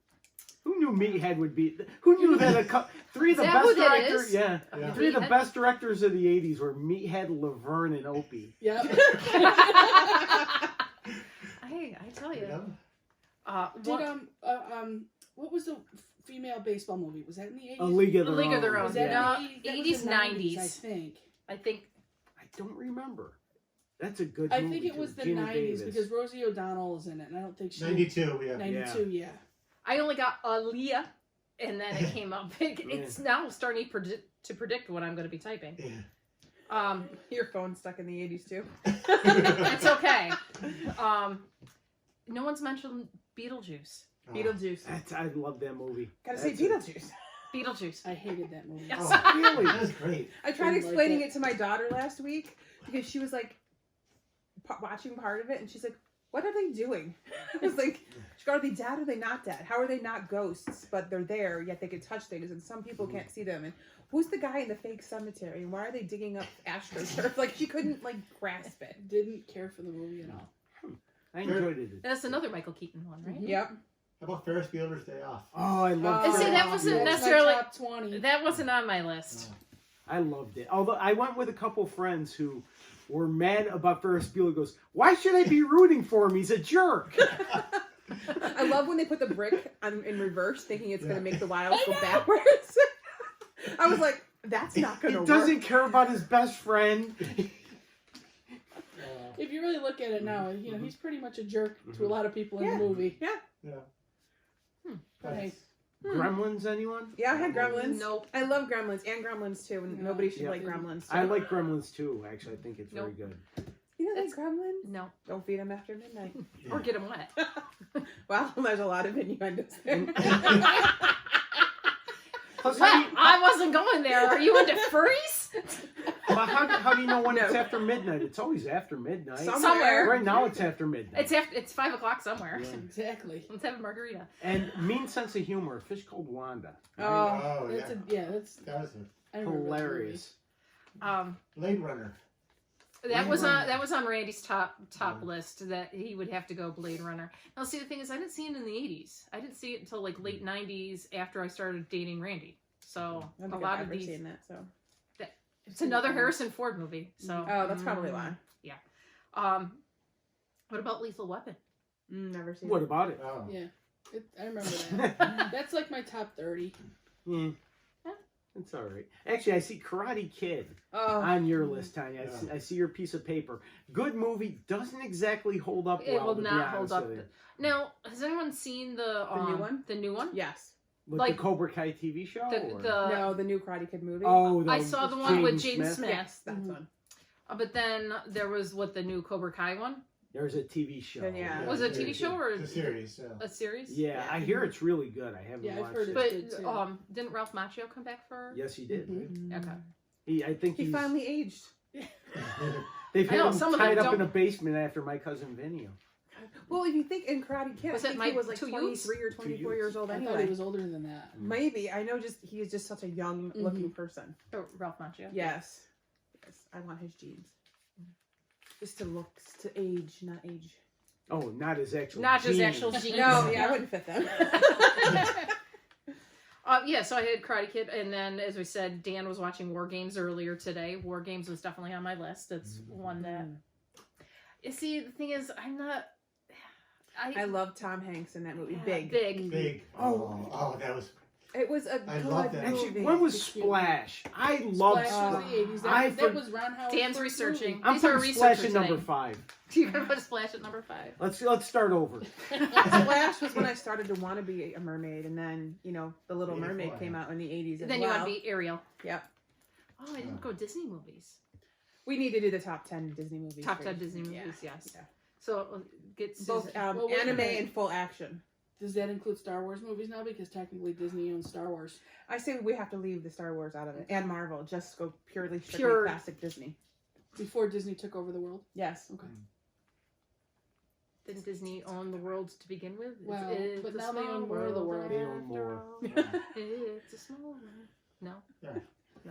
Who knew Meathead would be? Who knew that three of the Is that best who that directors? is? Yeah. Yeah. Three of the Meathead? best directors of the '80s were Meathead, Laverne, and Opie. Yep. I tell you. Yeah. Did what was the female baseball movie? Was that in the 80s? A League of A Their League of Own. Their Own. Was that Yeah. No, in the 80s, 90s, I 90s. think. I think I don't remember. That's a good I movie. think it too. was the Gina 90s Davis. because Rosie O'Donnell is in it, and I don't think she. 92, yeah. 92, yeah. I only got Aaliyah, and then it came up big. It's now starting to predict what I'm going to be typing. Yeah. your phone's stuck in the 80s too. It's okay. No one's mentioned Beetlejuice. Beetlejuice. I love that movie. Gotta say That's a- Beetlejuice. Beetlejuice. I hated that movie. Yes. Oh, Really? that was great. I tried Didn't like explaining it. it to my daughter last week because she was like watching part of it and she's like, what are they doing? I was like, are they dead or are they not dead? How are they not ghosts, but they're there, yet they can touch things and some people can't see them? And who's the guy in the fake cemetery? And why are they digging up astroturf? Like, she couldn't, like, grasp it. Didn't care for the movie at all. I enjoyed it. That's another Michael Keaton one, right? Yep. How about Ferris Bueller's Day Off? Oh, I love. Oh, See, Ferris that wasn't Bueller. That's necessarily- my top 20. That wasn't on my list. I loved it. Although I went with a couple friends who were mad about Ferris Bueller. Goes, why should I be rooting for him? He's a jerk. I love when they put the brick in reverse, thinking it's going to make the wilds go I know. backwards. I was like, that's not going He to work. doesn't care about his best friend. If you really look at it now, he's pretty much a jerk to a lot of people in Yeah. the movie. Yeah. But hey, Gremlins, anyone? Yeah, I had Gremlins. Nope. I love Gremlins and Gremlins too, and No. nobody should Yeah. like Gremlins. I like Gremlins too. Actually, I think it's very Nope. good. You don't like Gremlins? No. Don't feed them after midnight. Or get him wet. Well, there's a lot of innuendos there. Plus, Well, I wasn't going there. Are you into furries? how do you know when it's No. after midnight? It's always after midnight. Somewhere. Right now, it's after midnight. It's 5 o'clock somewhere. Yeah. exactly. Let's have a margarita. And mean sense of humor. A fish called Wanda. Oh, Oh, That's yeah. that's That was a I remember that movie. Hilarious. Blade Runner. That was on Randy's top list that he would have to go Blade Runner. Now, see, the thing is, I didn't see it in the 80s. I didn't see it until like late 90s after I started dating Randy. So I don't a think lot I've of ever these. seen that. So, It's another Harrison Ford movie. So oh, that's probably why. What about Lethal Weapon? Never seen. What it. about it? Oh. Yeah, I remember that. That's like my top 30. Yeah. It's all right. Actually, I see Karate Kid Oh, on your list, Tanya. I see your piece of paper. Good movie. Doesn't exactly hold up It well. will to be not hold honest up. with you. Now, has anyone seen the new one? The new one? yes. With like- the Cobra Kai TV show? or? No, the new Karate Kid movie. Oh, I saw the one with Jaden Smith. yes, that's Mhm. one. But then there was the new Cobra Kai one. There's a TV show. Then, yeah. Was it a TV show or the series? Yeah. a series? Yeah, I hear it's really good. I haven't Yeah, I've watched heard it. it's But good, too. didn't Ralph Macchio come back for? Yes, he did. Mhm. Okay. I think He he's finally aged. they've I had know, him some of them tied up in don't- a basement after My Cousin Vinny. Well, if you think in Karate Kid, Was I it think my he was like two 23 or 24 years old I thought anyway. he was older than that. Maybe. I know just he is just such a young looking person. Oh, Ralph Macchio. Yes. Yes. I want his genes. Just to look, to age, not age. Oh, not his actual. Not just genes. actual genes. No, yeah, I wouldn't fit them. Yeah, so I had Karate Kid, and then, as we said, Dan was watching War Games earlier today. War Games was definitely on my list. It's one that... You see, the thing is, I'm not... I love Tom Hanks in that movie. Big. Big. Oh, that was. It was a I good love that. movie. Actually, when was It's cute. Splash? I love Splash Splash. was the 80s. That, I that was Ron Howard's Dan's first researching. movie. I'm These are putting Splash researchers at number today. 5. You're going to put Splash at number 5. Let's start over. Splash was when I started to want to be a mermaid, and then The Little 84, Mermaid came out in the 80s as Then well. you want to be Ariel. Yep. Oh, I didn't go Disney movies. We need to do the top 10 Disney movies. Top first. 10 Disney Yeah. movies, yes. Yeah. So, get Both Susan. Well, wait a anime minute. and full action. Does that include Star Wars movies now? Because technically Disney owns Star Wars. I say we have to leave the Star Wars out of it, and Marvel. Just go purely strictly Pure- classic Disney. Before Disney took over the world. Yes. Okay. Didn't Disney own the world to begin with? Well, It's but a now they small own more of the world. They own more. after all. It's a small world. No.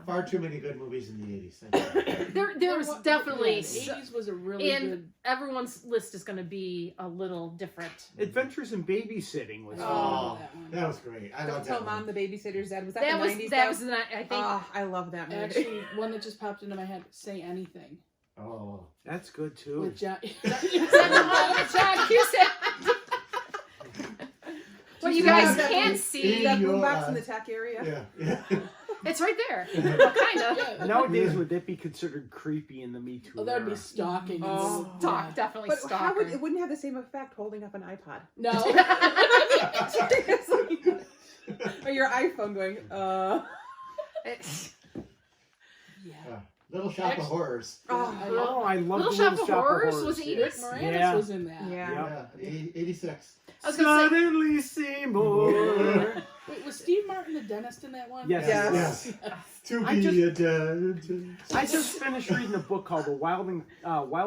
Far too many good movies in the 80s. There was definitely... the 80s was a really and good. everyone's list is going to be a little different. Adventures in Babysitting was. Oh, that one. that was great. I Don't love tell that Mom one. the Babysitter's Dead. Was that, That the was 90s? that though? was the I think Oh, I love that movie. Actually, one that just popped into my head, Say Anything. Oh. That's good too. With John. John Cusack. Well, you guys can't see. that your boombox in eyes. the tech area. Yeah. It's right there. Well, kind of. Yeah. Nowadays, would that be considered creepy in the Me Too Oh, that would be era? stalking. Oh. Stalk, definitely But stalker. how would it wouldn't have the same effect holding up an iPod? No. Seriously. Or your iPhone going, It's- Yeah. Little Shop of Horrors. Oh, Oh, I love Little the Shop Little of Shop Horrors of was Horrors. Edith Rick Moranis Yeah. was in that. yeah. Yeah. 86. I was gonna say, Suddenly Seymour. Wait, was Steve Martin the dentist in that one? Yes. Yes. To I be just- a dentist. I just finished reading a book called The Wild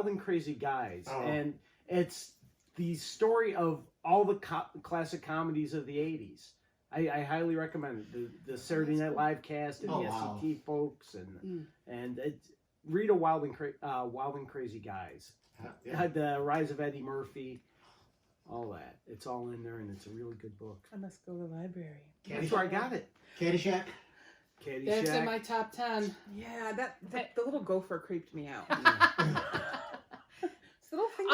and Crazy Guys, Oh. and it's the story of all the classic comedies of the '80s. I highly recommend it. The Saturday Night Live cast and Oh, the wow. SCT folks, and read a Wild and Crazy Guys. It Yeah. had the rise of Eddie Murphy, all that. It's all in there, and it's a really good book. I must go to the library. That's where I got it. Caddyshack. That's in Caddyshack. my top 10. Yeah, the little gopher creeped me out. Yeah. This little thing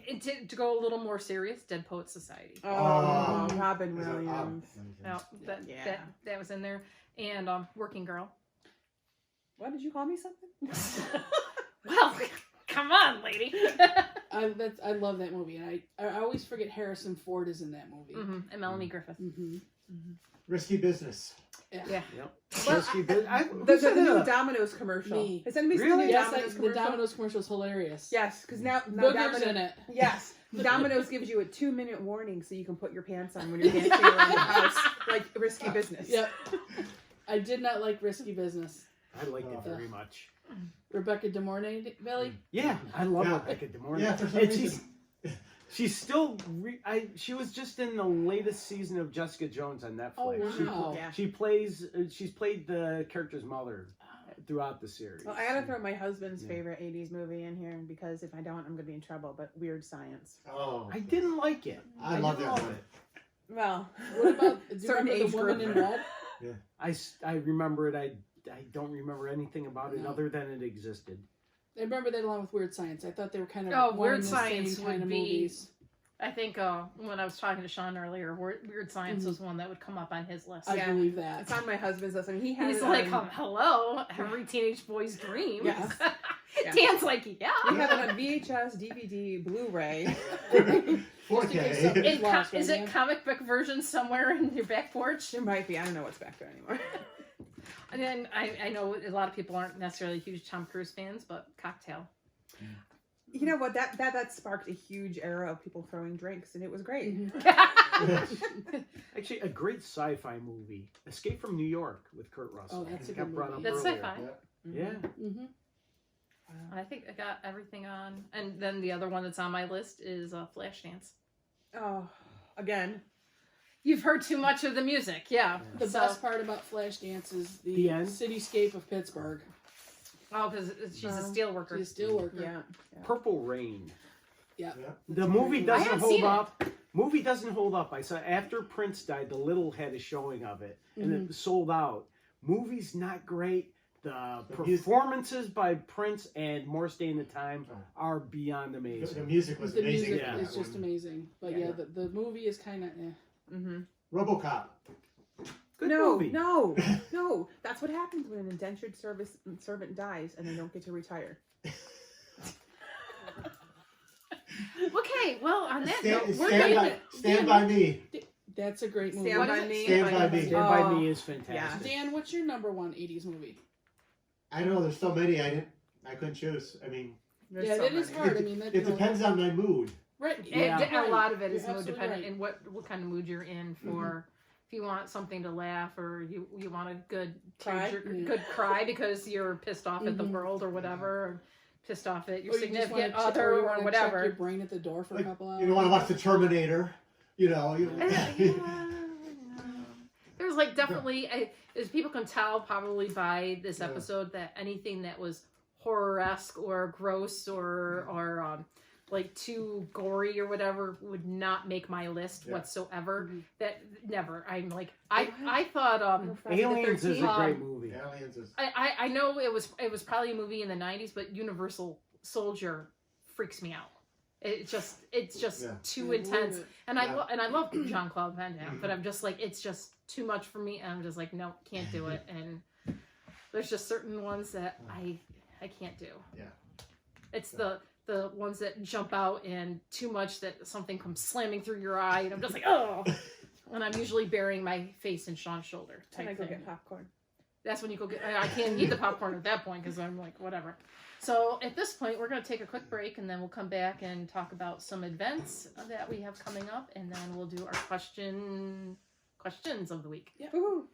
creeped me. to go a little more serious, Dead Poets Society. Oh, Oh. Robin Is it- Williams. No, that, Yeah. that was in there. And Working Girl. What did you call me something? Well, come on, lady. I love that movie, and I always forget Harrison Ford is in that movie. And Melanie Griffith. Mm-hmm. Risky Business. Yeah. Yep. Well, Risky Business. The new Domino's commercial. Me. Has anybody seen Really? the Yes, Domino's the commercial? Domino's commercial is hilarious. Yes, because now Boogers Domino's in it. Yes, Domino's gives you a 2-minute warning so you can put your pants on when you're dancing around the house, like Risky Business. Yep. I did not like Risky Business. I liked it very much. Rebecca De Mornay, Billy. Yeah, I love Yeah. Rebecca De Mornay. Yeah, for some And reason. she's still. She was just in the latest season of Jessica Jones on Netflix. Oh, wow. Yeah. She's played the character's mother throughout the series. Well, I gotta throw my husband's Yeah. favorite 80s movie in here because if I don't, I'm gonna be in trouble. But Weird Science. Oh. I didn't like it. I love didn't that love one. it. Well, What about? Do you Certain remember age the woman group. in red? I remember it. I don't remember anything about it No. other than it existed. I remember that along with Weird Science. I thought they were kind of Oh, one Weird and the Science same kind would of be- movies. I think when I was talking to Sean earlier, Weird Science was one that would come up on his list. I Yeah. believe that. it's on my husband's list. I mean, he has He's it like, on, hello, every teenage boy's dream. Yes. Yeah. Dan's like, yeah. we have it on VHS, DVD, Blu-ray. 4K. In Lost, is right, it Dan? comic book version somewhere in your back porch? There might be. I don't know what's back there anymore. And then I know a lot of people aren't necessarily huge Tom Cruise fans, but Cocktail. You know what? That sparked a huge era of people throwing drinks, and it was great. Mhm. Actually, a great sci-fi movie, Escape from New York with Kurt Russell. Oh, that's a Got good brought movie. up That's earlier. sci-fi. Yeah. Mm-hmm. I think I got everything on. And then the other one that's on my list is Flashdance. Oh, again. You've heard too much of the music, yeah. The So- best part about Flashdance is the The end? cityscape of Pittsburgh. Oh, because she's a steel worker. She's a steel worker. Yeah. Purple Rain. Yeah. The movie I doesn't haven't hold seen it. up. Movie doesn't hold up. I saw after Prince died, the Little had a showing of it, and it sold out. Movie's not great. The performances by Prince and Morris Day and the Time are beyond The amazing. music was The amazing. music Yeah. is just amazing. But yeah, the movie is kind of Mm-hmm. RoboCop. Good no, movie. no. That's what happens when an indentured servant dies and they don't get to retire. Okay, well, on that Stand, note, we're stand, going by, stand by me. That's a great movie. Stand What by is it? me. Stand by me. Stand by Oh, Me is fantastic. Dan, what's your number one 80s movie? I don't know. There's so many. I couldn't choose. I mean, There's yeah, so it is many. hard. I mean, that, it depends on my mood. Right. Yeah. A lot of it You're is mood absolutely dependent right. and what kind of mood you're in for. If you want something to laugh or you want a good Cry? good cry because you're pissed off at the Mhm. world or whatever, or pissed off at your Or you just wanna significant check- other you or wanna check whatever. your brain at the door for a couple hours. You don't want to watch The Terminator. You know. There's like definitely, as people can tell probably by this episode, that anything that was horror-esque or gross or like too gory or whatever would not make my list Yeah. whatsoever. Mhm. That never. I'm like I thought Friday the Aliens is a 13th? great movie. Aliens is. I know it was probably a movie in the 90s, but Universal Soldier freaks me out. It's just Yeah. too I intense. believe it. And Yeah. I love Jean-Claude Van Damme, but I'm just like, it's just too much for me, and I'm just like, no, can't do it. And there's just certain ones that I can't do. Yeah. It's the ones that jump out and too much that something comes slamming through your eye, and I'm just like, oh. And I'm usually burying my face in Sean's shoulder Can I type go thing. get popcorn? That's when you go get. I can't eat the popcorn at that point because I'm like, whatever. So at this point, we're going to take a quick break, and then we'll come back and talk about some events that we have coming up, and then we'll do our questions of the week. Woohoo!